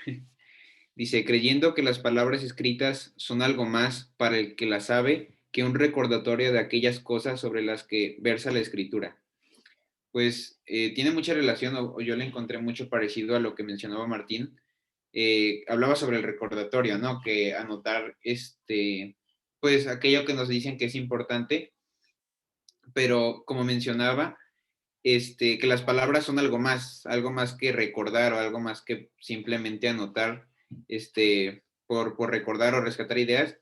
Dice, creyendo que las palabras escritas son algo más para el que las sabe que un recordatorio de aquellas cosas sobre las que versa la escritura. Pues tiene mucha relación, o yo le encontré mucho parecido a lo que mencionaba Martín. Hablaba sobre el recordatorio, ¿no? Que anotar, pues aquello que nos dicen que es importante, pero como mencionaba, que las palabras son algo más que recordar o algo más que simplemente anotar, por recordar o rescatar ideas,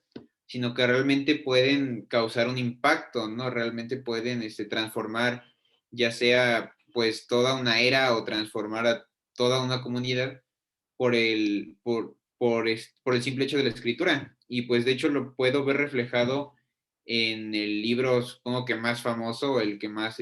sino que realmente pueden causar un impacto, ¿no? Realmente pueden transformar ya sea pues toda una era o transformar a toda una comunidad por el simple hecho de la escritura. Y pues de hecho lo puedo ver reflejado en el libro, supongo que más famoso, el que más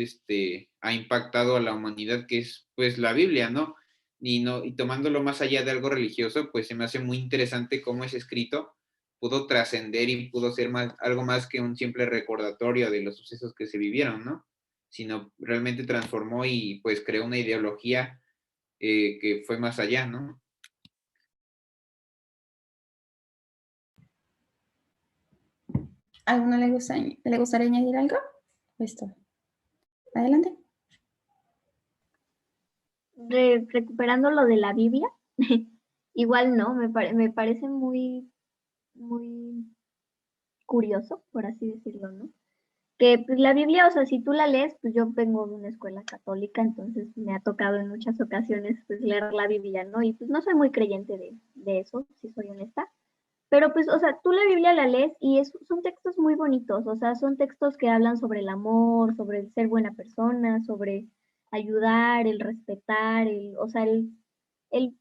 ha impactado a la humanidad, que es pues la Biblia, ¿no? Y tomándolo más allá de algo religioso, pues se me hace muy interesante cómo ese escrito pudo trascender y pudo ser algo más que un simple recordatorio de los sucesos que se vivieron, ¿no? Sino realmente transformó y pues creó una ideología que fue más allá, ¿no?
¿A alguno le gustaría añadir algo? Listo. Adelante.
Recuperando lo de la Biblia, igual no, me parece muy, muy curioso, por así decirlo, ¿no? que pues, la Biblia, o sea, si tú la lees, pues yo vengo de una escuela católica, entonces me ha tocado en muchas ocasiones pues leer la Biblia, ¿no? Y pues no soy muy creyente de eso, si soy honesta. Pero pues, o sea, tú la Biblia la lees y son textos muy bonitos, o sea, son textos que hablan sobre el amor, sobre el ser buena persona, sobre ayudar, el respetar, o sea, el, el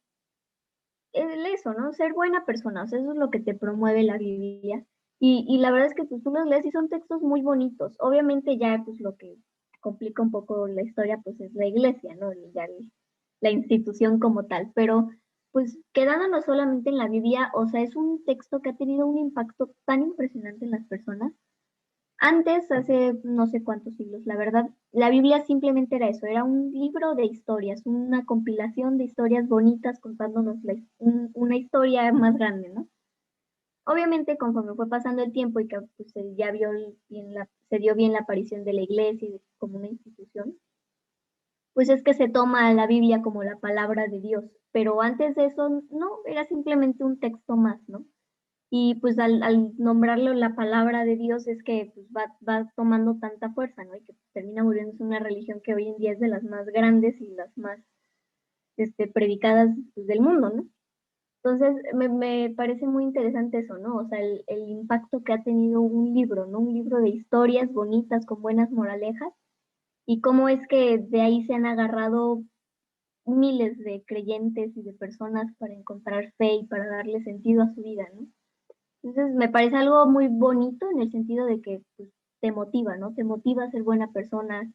eso, ¿no? Ser buena persona, o sea, eso es lo que te promueve la Biblia. Y la verdad es que pues, tú los lees y son textos muy bonitos. Obviamente ya pues lo que complica un poco la historia pues es la iglesia, ¿no? La institución como tal, pero pues quedándonos solamente en la Biblia, o sea, es un texto que ha tenido un impacto tan impresionante en las personas. Antes, hace no sé cuántos siglos, la verdad, la Biblia simplemente era eso, era un libro de historias, una compilación de historias bonitas contándonos una historia más grande, ¿no? Obviamente, conforme fue pasando el tiempo y que pues, se dio bien la aparición de la iglesia como una institución, pues es que se toma a la Biblia como la palabra de Dios, pero antes de eso no, era simplemente un texto más, ¿no? Y pues al nombrarlo la palabra de Dios es que pues, va tomando tanta fuerza, ¿no? Y que termina volviéndose una religión que hoy en día es de las más grandes y las más predicadas pues, del mundo, ¿no? Entonces, me parece muy interesante eso, ¿no? O sea, el impacto que ha tenido un libro, ¿no? Un libro de historias bonitas con buenas moralejas y cómo es que de ahí se han agarrado miles de creyentes y de personas para encontrar fe y para darle sentido a su vida, ¿no? Entonces me parece algo muy bonito en el sentido de que pues, te motiva, ¿no? Te motiva a ser buena persona,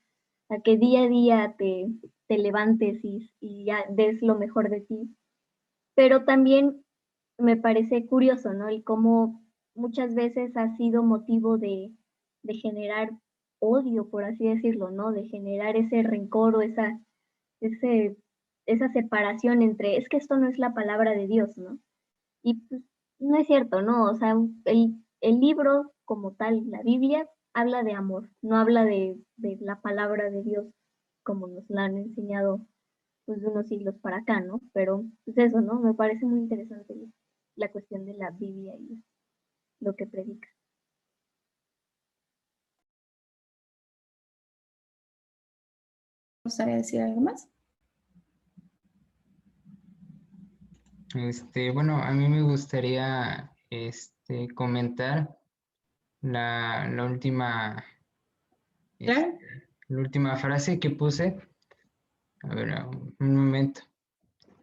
a que día a día te levantes y ya des lo mejor de ti. Pero también me parece curioso, ¿no? Y cómo muchas veces ha sido motivo de generar odio, por así decirlo, ¿no? De generar ese rencor o ese, esa separación entre, es que esto no es la palabra de Dios, ¿no? Y pues, no es cierto, ¿no? O sea, el libro como tal, la Biblia, habla de amor, no habla de la palabra de Dios como nos la han enseñado pues, de unos siglos para acá, ¿no? Pero pues eso, ¿no? Me parece muy interesante la cuestión de la Biblia y lo que predica.
¿Gustaría decir algo más?
Bueno, a mí me gustaría comentar la última,
Claro.
la última frase que puse. A ver, un momento.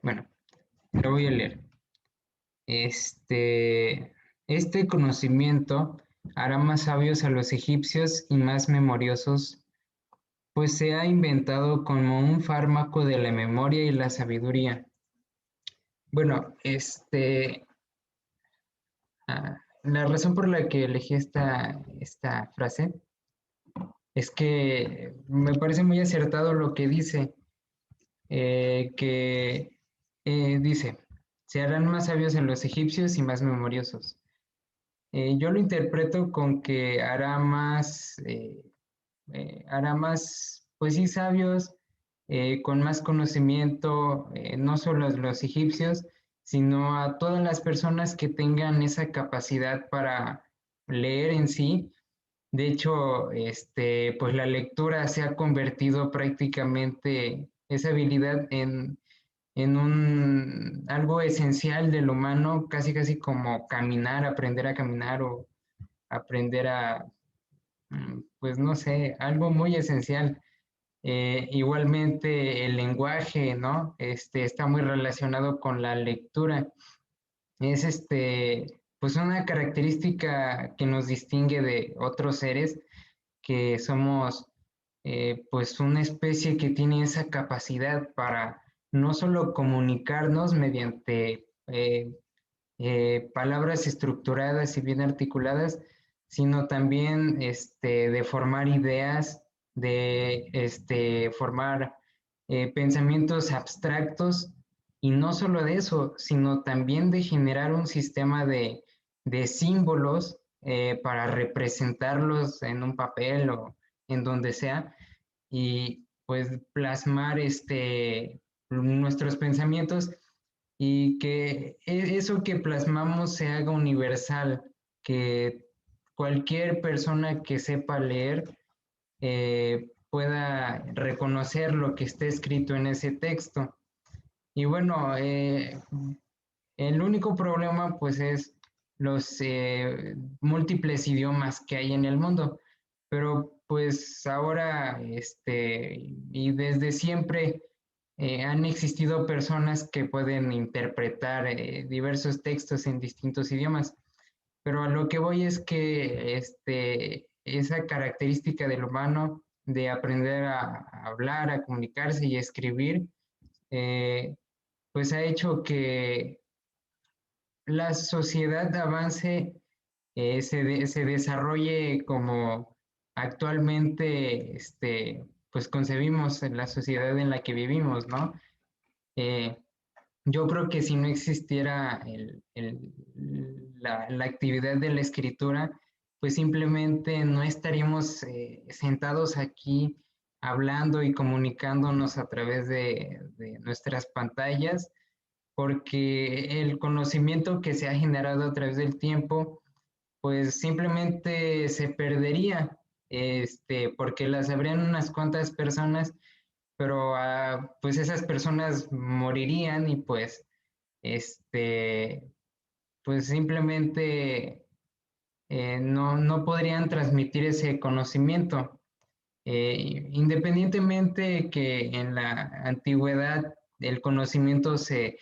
Bueno, lo voy a leer. Este conocimiento hará más sabios a los egipcios y más memoriosos, pues se ha inventado como un fármaco de la memoria y la sabiduría. Bueno, la razón por la que elegí esta frase es que me parece muy acertado lo que dice, que dice, se harán más sabios en los egipcios y más memoriosos. Yo lo interpreto con que hará más, pues sí, sabios, con más conocimiento, no solo a los egipcios, sino a todas las personas que tengan esa capacidad para leer en sí. De hecho, pues la lectura se ha convertido prácticamente esa habilidad en algo esencial del humano, casi casi como caminar, aprender a caminar o aprender pues no sé, algo muy esencial. Igualmente el lenguaje, ¿no? Está muy relacionado con la lectura. Es pues una característica que nos distingue de otros seres, que somos pues una especie que tiene esa capacidad para no solo comunicarnos mediante palabras estructuradas y bien articuladas, sino también de formar ideas, de formar pensamientos abstractos, y no solo de eso, sino también de generar un sistema de símbolos para representarlos en un papel o en donde sea, y pues plasmar nuestros pensamientos y que eso que plasmamos se haga universal, que cualquier persona que sepa leer pueda reconocer lo que está escrito en ese texto. Y bueno, el único problema pues es los múltiples idiomas que hay en el mundo, pero pues ahora y desde siempre han existido personas que pueden interpretar diversos textos en distintos idiomas, pero a lo que voy es que esa característica del humano de aprender a hablar, a comunicarse y a escribir, pues ha hecho que la sociedad avance, se desarrolle como actualmente pues concebimos en la sociedad en la que vivimos, ¿no? Eh, yo creo que si no existiera la actividad de la escritura, pues simplemente no estaríamos sentados aquí hablando y comunicándonos a través de nuestras pantallas, porque el conocimiento que se ha generado a través del tiempo, pues simplemente se perdería, porque las habrían unas cuantas personas, pero pues esas personas morirían y este, pues simplemente no podrían transmitir ese conocimiento. Independientemente que en la antigüedad el conocimiento se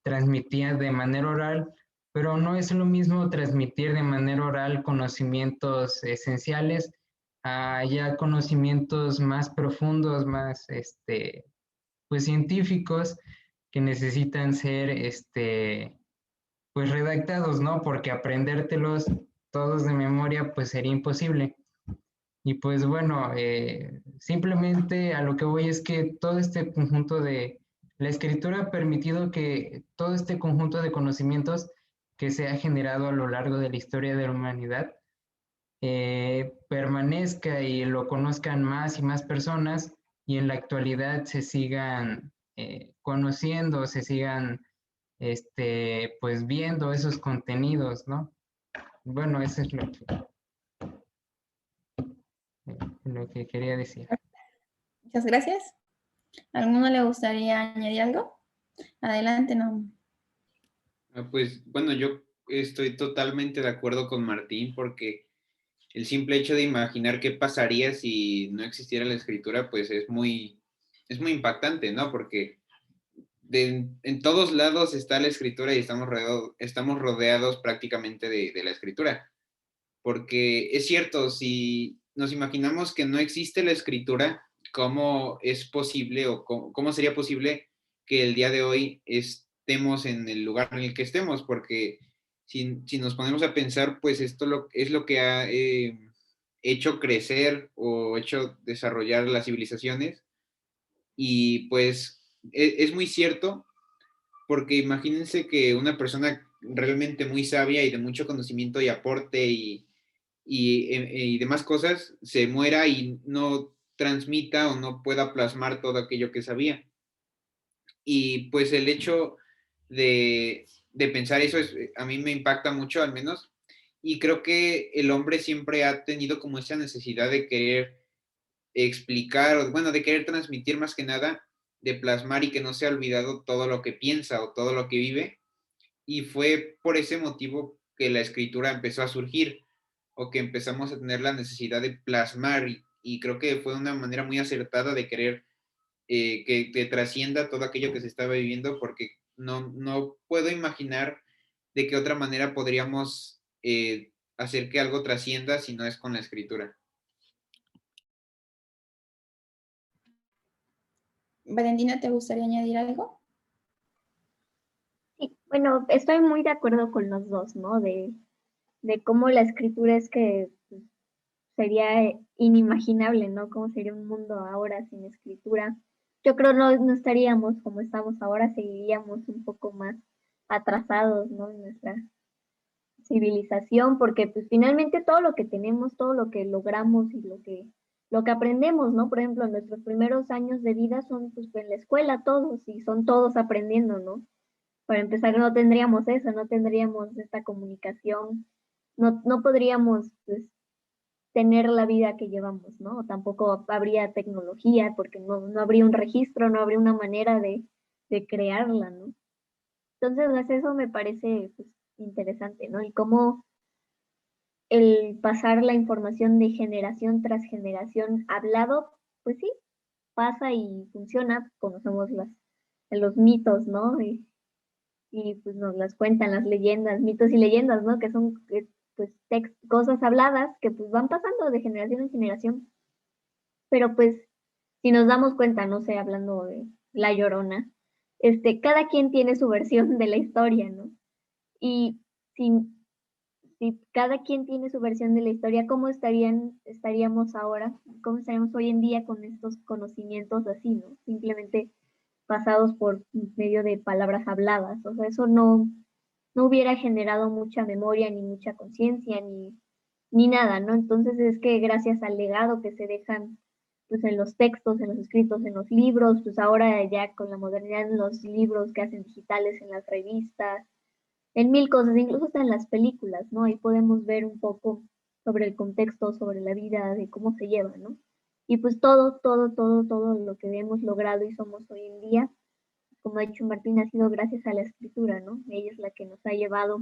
transmitía de manera oral, pero no es lo mismo transmitir de manera oral conocimientos esenciales a ya conocimientos más profundos, más pues científicos, que necesitan ser pues redactados, ¿no? Porque aprendértelos todos de memoria pues sería imposible. Y pues bueno, simplemente a lo que voy es que todo este conjunto de, la escritura ha permitido que todo este conjunto de conocimientos que se ha generado a lo largo de la historia de la humanidad permanezca y lo conozcan más y más personas y en la actualidad se sigan conociendo, se sigan pues viendo esos contenidos, ¿no? Bueno, eso es lo que quería decir.
Muchas gracias. ¿A alguno le gustaría añadir algo? Adelante, no.
Pues bueno, yo estoy totalmente de acuerdo con Martín porque el simple hecho de imaginar qué pasaría si no existiera la escritura, pues es muy impactante, ¿no? Porque en todos lados está la escritura y estamos rodeados prácticamente de la escritura. Porque es cierto, si nos imaginamos que no existe la escritura, ¿cómo es posible o cómo sería posible que el día de hoy estemos en el lugar en el que estemos? Porque si nos ponemos a pensar, pues esto es lo que ha hecho crecer o hecho desarrollar las civilizaciones. Y pues es muy cierto, porque imagínense que una persona realmente muy sabia y de mucho conocimiento y aporte y demás cosas se muera y no transmita o no pueda plasmar todo aquello que sabía. Y pues el hecho de pensar eso a mí me impacta mucho al menos, y creo que el hombre siempre ha tenido como esa necesidad de querer explicar, o bueno, de querer transmitir más que nada, de plasmar y que no sea olvidado todo lo que piensa o todo lo que vive, y fue por ese motivo que la escritura empezó a surgir o que empezamos a tener la necesidad de plasmar y creo que fue una manera muy acertada de querer que trascienda todo aquello que se estaba viviendo porque no puedo imaginar de qué otra manera podríamos hacer que algo trascienda si no es con la escritura.
Valentina, ¿te gustaría añadir algo?
Sí, bueno, estoy muy de acuerdo con los dos, ¿no? De cómo la escritura es que pues, sería inimaginable, ¿no? Cómo sería un mundo ahora sin escritura. Yo creo no estaríamos como estamos ahora, seguiríamos un poco más atrasados, ¿no? En nuestra civilización, porque pues finalmente todo lo que tenemos, todo lo que logramos y lo que aprendemos, ¿no? Por ejemplo, nuestros primeros años de vida son pues en la escuela todos y son todos aprendiendo, ¿no? Para empezar no tendríamos eso, no tendríamos esta comunicación no podríamos pues, tener la vida que llevamos, ¿no? Tampoco habría tecnología porque no habría un registro, no habría una manera de crearla, ¿no? Entonces, pues, eso me parece pues, interesante, ¿no? Y cómo el pasar la información de generación tras generación hablado, pues sí, pasa y funciona, conocemos los mitos, ¿no? Y pues nos las cuentan las leyendas, mitos y leyendas, ¿no? Que son pues cosas habladas que pues van pasando de generación en generación. Pero pues si nos damos cuenta, no sé, hablando de La Llorona, cada quien tiene su versión de la historia, ¿no? Y si, si cada quien tiene su versión de la historia, ¿cómo estaríamos ahora? ¿Cómo estaríamos hoy en día con estos conocimientos así, ¿no? Simplemente pasados por medio de palabras habladas. O sea, eso no hubiera generado mucha memoria, ni mucha conciencia, ni nada, ¿no? Entonces es que gracias al legado que se dejan pues en los textos, en los escritos, en los libros, pues ahora ya con la modernidad en los libros que hacen digitales, en las revistas, en mil cosas, incluso hasta en las películas, ¿no? Ahí podemos ver un poco sobre el contexto, sobre la vida, de cómo se lleva, ¿no? Y pues todo lo que hemos logrado y somos hoy en día, como ha dicho Martín, ha sido gracias a la escritura, ¿no? Ella es la que nos ha llevado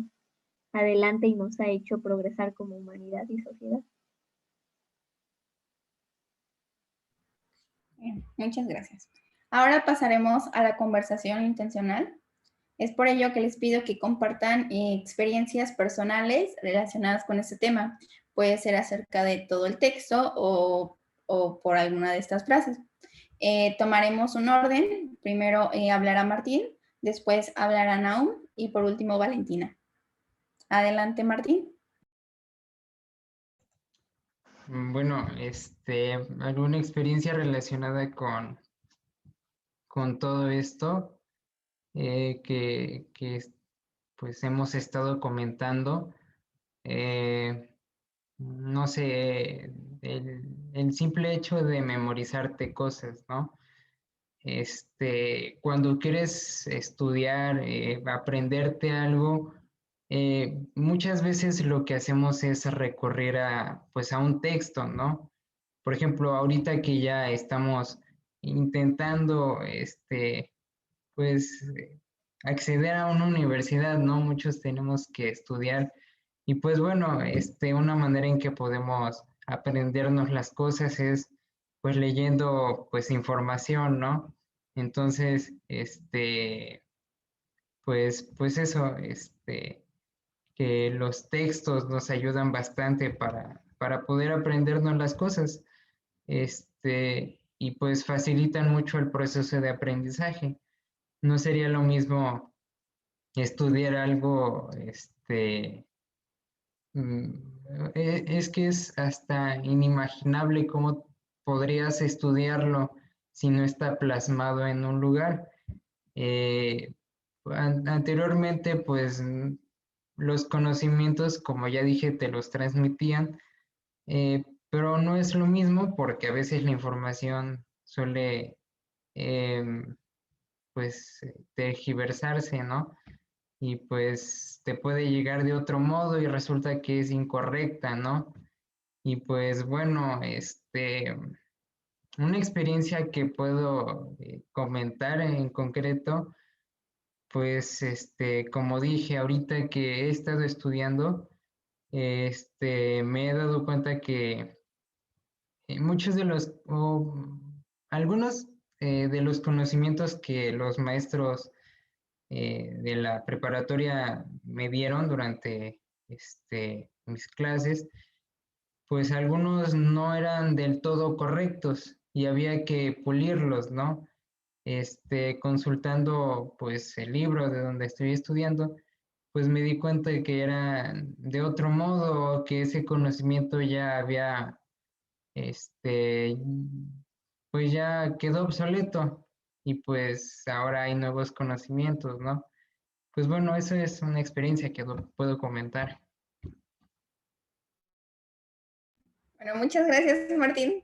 adelante y nos ha hecho progresar como humanidad y sociedad.
Bien, muchas gracias. Ahora pasaremos a la conversación intencional. Es por ello que les pido que compartan experiencias personales relacionadas con este tema. Puede ser acerca de todo el texto o por alguna de estas frases. Tomaremos un orden. Primero hablará Martín, después hablará Naum y por último Valentina. Adelante, Martín.
Bueno, alguna experiencia relacionada con todo esto que pues hemos estado comentando. No sé, el simple hecho de memorizarte cosas, ¿no? Cuando quieres estudiar, aprenderte algo, muchas veces lo que hacemos es recurrir pues a un texto, ¿no? Por ejemplo, ahorita que ya estamos intentando, pues, acceder a una universidad, ¿no? Muchos tenemos que estudiar y pues bueno, una manera en que podemos aprendernos las cosas es pues leyendo pues información, ¿no? Entonces, pues eso, que los textos nos ayudan bastante para poder aprendernos las cosas, y pues facilitan mucho el proceso de aprendizaje. No sería lo mismo estudiar algo, Mm, es que es hasta inimaginable cómo podrías estudiarlo si no está plasmado en un lugar. Eh, Anteriormente, pues los conocimientos, como ya dije, te los transmitían, pero no es lo mismo porque a veces la información suele, em, pues, tergiversarse, ¿no? Y pues te puede llegar de otro modo y resulta que es incorrecta, ¿no? Y pues bueno, una experiencia que puedo comentar en concreto, pues como dije ahorita que he estado estudiando, me he dado cuenta que muchos de algunos de los conocimientos que los maestros de la preparatoria me dieron durante mis clases, pues algunos no eran del todo correctos y había que pulirlos, ¿no? Consultando pues el libro de donde estoy estudiando, pues me di cuenta de que era de otro modo, que ese conocimiento ya había, este, pues ya quedó obsoleto y pues ahora hay nuevos conocimientos, ¿no? Pues bueno, eso es una experiencia que puedo comentar.
Bueno, muchas gracias, Martín.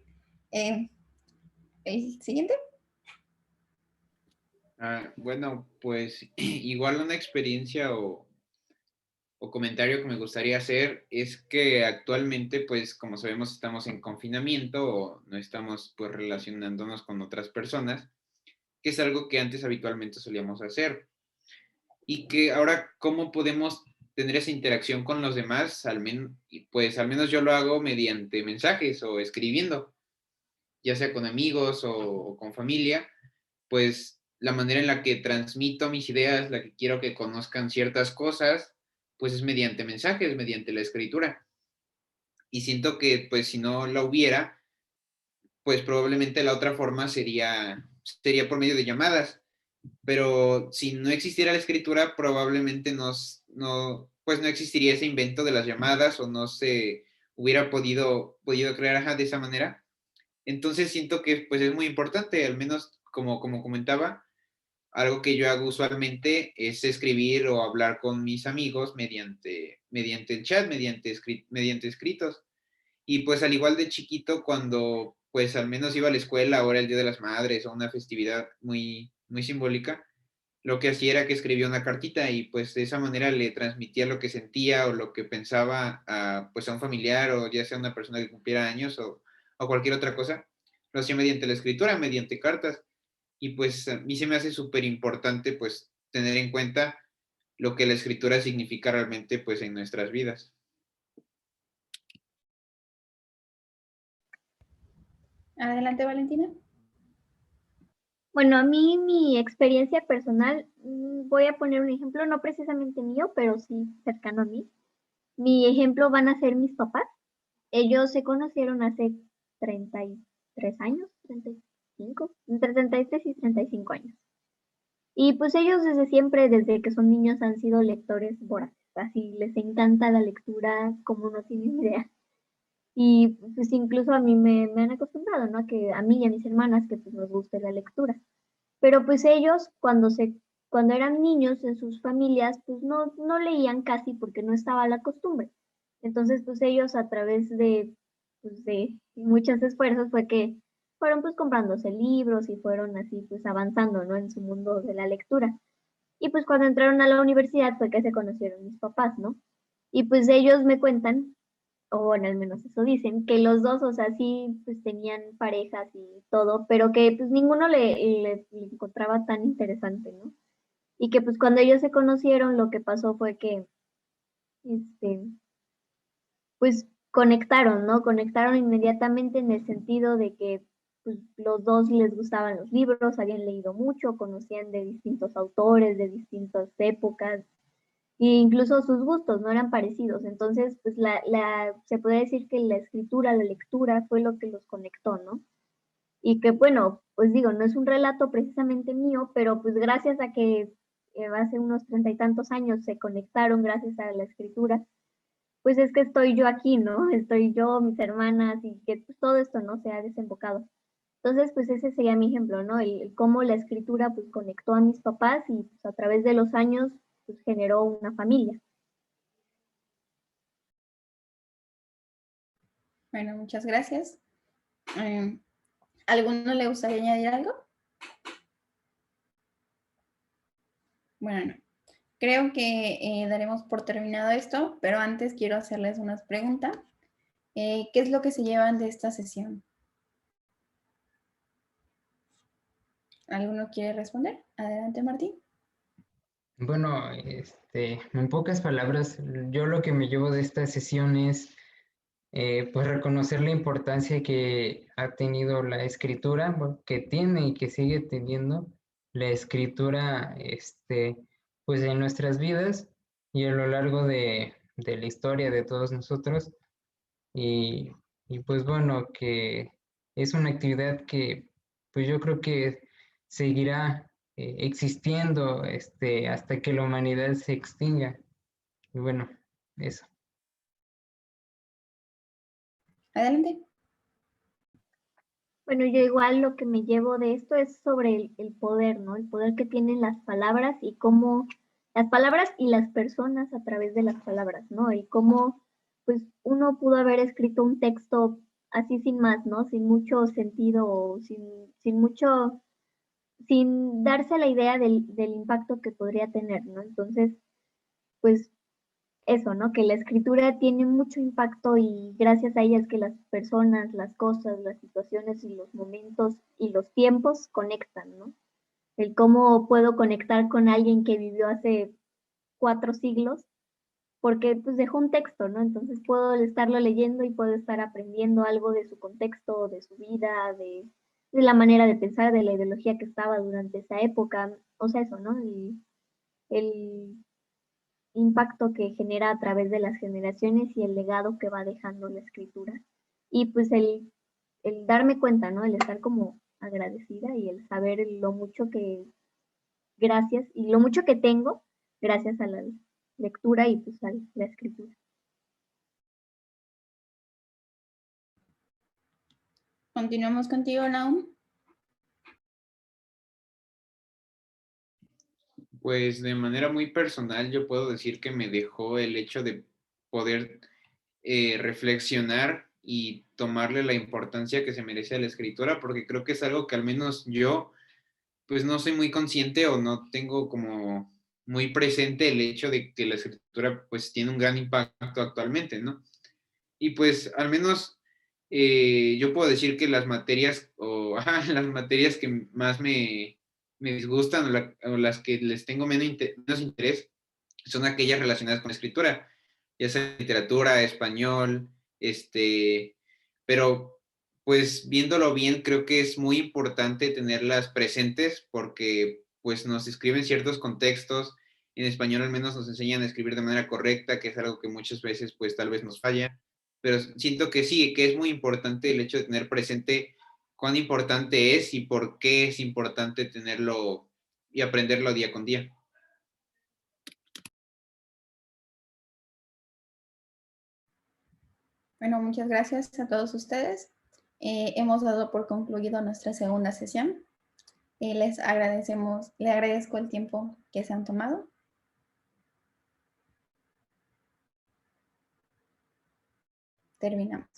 ¿El siguiente?
Bueno, pues igual una experiencia o comentario que me gustaría hacer es que actualmente, pues como sabemos, estamos en confinamiento o no estamos pues relacionándonos con otras personas, que es algo que antes habitualmente solíamos hacer. Y que ahora, ¿cómo podemos tener esa interacción con los demás? Pues al menos yo lo hago mediante mensajes o escribiendo, ya sea con amigos o con familia, pues la manera en la que transmito mis ideas, la que quiero que conozcan ciertas cosas, pues es mediante mensajes, mediante la escritura. Y siento que pues si no la hubiera, pues probablemente la otra forma sería por medio de llamadas. Pero si no existiera la escritura, probablemente pues no existiría ese invento de las llamadas o no se hubiera podido crear de esa manera. Entonces siento que pues es muy importante, al menos como comentaba, algo que yo hago usualmente es escribir o hablar con mis amigos mediante el chat, mediante escritos. Y pues al igual de chiquito, cuando pues al menos iba a la escuela, ahora el Día de las Madres o una festividad muy, muy simbólica, lo que hacía era que escribía una cartita y pues de esa manera le transmitía lo que sentía o lo que pensaba pues a un familiar o ya sea una persona que cumpliera años o cualquier otra cosa. Lo hacía mediante la escritura, mediante cartas. Y pues a mí se me hace súper importante pues tener en cuenta lo que la escritura significa realmente pues en nuestras vidas.
Adelante, Valentina.
Bueno, a mí mi experiencia personal, voy a poner un ejemplo, no precisamente mío, pero sí cercano a mí. Mi ejemplo van a ser mis papás. Ellos se conocieron hace 33 años, 35, entre 33 y 35 años. Y pues ellos desde siempre, desde que son niños, han sido lectores voraces. Así les encanta la lectura como no tienen idea. Y pues incluso a mí me han acostumbrado, ¿no? Que a mí y a mis hermanas que pues nos guste la lectura. Pero pues ellos cuando eran niños en sus familias, pues no leían casi porque no estaba la costumbre. Entonces, pues ellos a través de muchos esfuerzos fue que fueron pues comprándose libros y fueron así pues avanzando, ¿no? En su mundo de la lectura. Y pues cuando entraron a la universidad fue que se conocieron mis papás, ¿no? Y pues ellos me cuentan, o bueno, al menos eso dicen, que los dos, o sea, sí, pues tenían parejas y todo, pero que pues ninguno le encontraba tan interesante, ¿no? Y que pues cuando ellos se conocieron, lo que pasó fue que, este, pues conectaron, ¿no? Conectaron inmediatamente en el sentido de que pues, los dos les gustaban los libros, habían leído mucho, conocían de distintos autores, de distintas épocas, e incluso sus gustos no eran parecidos. Entonces, pues se puede decir que la escritura, la lectura fue lo que los conectó, ¿no? Y que bueno, pues digo, no es un relato precisamente mío, pero pues gracias a que hace unos 30 y tantos años se conectaron gracias a la escritura, pues es que estoy yo aquí, ¿no? Estoy yo, mis hermanas y que pues, todo esto, ¿no? Se ha desembocado. Entonces, pues ese sería mi ejemplo, ¿no? El cómo la escritura pues conectó a mis papás y pues, a través de los años pues generó una familia.
Bueno, muchas gracias. ¿Alguno le gustaría añadir algo? Bueno, no. Creo que daremos por terminado esto, pero antes quiero hacerles unas preguntas. ¿Qué es lo que se llevan de esta sesión? ¿Alguno quiere responder? Adelante, Martín.
Bueno, en pocas palabras, yo lo que me llevo de esta sesión es pues reconocer la importancia que ha tenido la escritura, bueno, que tiene y que sigue teniendo la escritura, pues en nuestras vidas y a lo largo de la historia de todos nosotros. Y, y pues bueno, que es una actividad que pues yo creo que seguirá existiendo hasta que la humanidad se extinga. Y bueno, eso.
Adelante.
Bueno, yo igual lo que me llevo de esto es sobre el poder, ¿no? El poder que tienen las palabras y cómo las palabras y las personas a través de las palabras, ¿no? Y cómo, pues, uno pudo haber escrito un texto así sin más, ¿no? Sin mucho sentido o sin darse la idea del impacto que podría tener, ¿no? Entonces, pues, eso, ¿no? Que la escritura tiene mucho impacto y gracias a ella es que las personas, las cosas, las situaciones y los momentos y los tiempos conectan, ¿no? El cómo puedo conectar con alguien que vivió hace 4 siglos, porque pues dejó un texto, ¿no? Entonces puedo estarlo leyendo y puedo estar aprendiendo algo de su contexto, de su vida, de la manera de pensar, de la ideología que estaba durante esa época, o sea, eso, ¿no? El impacto que genera a través de las generaciones y el legado que va dejando la escritura. Y pues el darme cuenta, ¿no? El estar como agradecida y el saber lo mucho que, gracias, y lo mucho que tengo gracias a la lectura y pues a la escritura.
Continuamos contigo, Naum.
Pues de manera muy personal yo puedo decir que me dejó el hecho de poder reflexionar y tomarle la importancia que se merece a la escritura, porque creo que es algo que al menos yo pues no soy muy consciente o no tengo como muy presente el hecho de que la escritura pues tiene un gran impacto actualmente, ¿no? Y pues al menos yo puedo decir que las materias o las materias que más me disgustan o las que les tengo menos interés son aquellas relacionadas con la escritura, ya sea literatura, español, pero pues viéndolo bien, creo que es muy importante tenerlas presentes porque pues nos escriben ciertos contextos. En español al menos nos enseñan a escribir de manera correcta, que es algo que muchas veces pues tal vez nos falla, pero siento que sí, que es muy importante el hecho de tener presente cuán importante es y por qué es importante tenerlo y aprenderlo día con día.
Bueno, muchas gracias a todos ustedes. Hemos dado por concluido nuestra segunda sesión. Le agradezco el tiempo que se han tomado. Terminamos.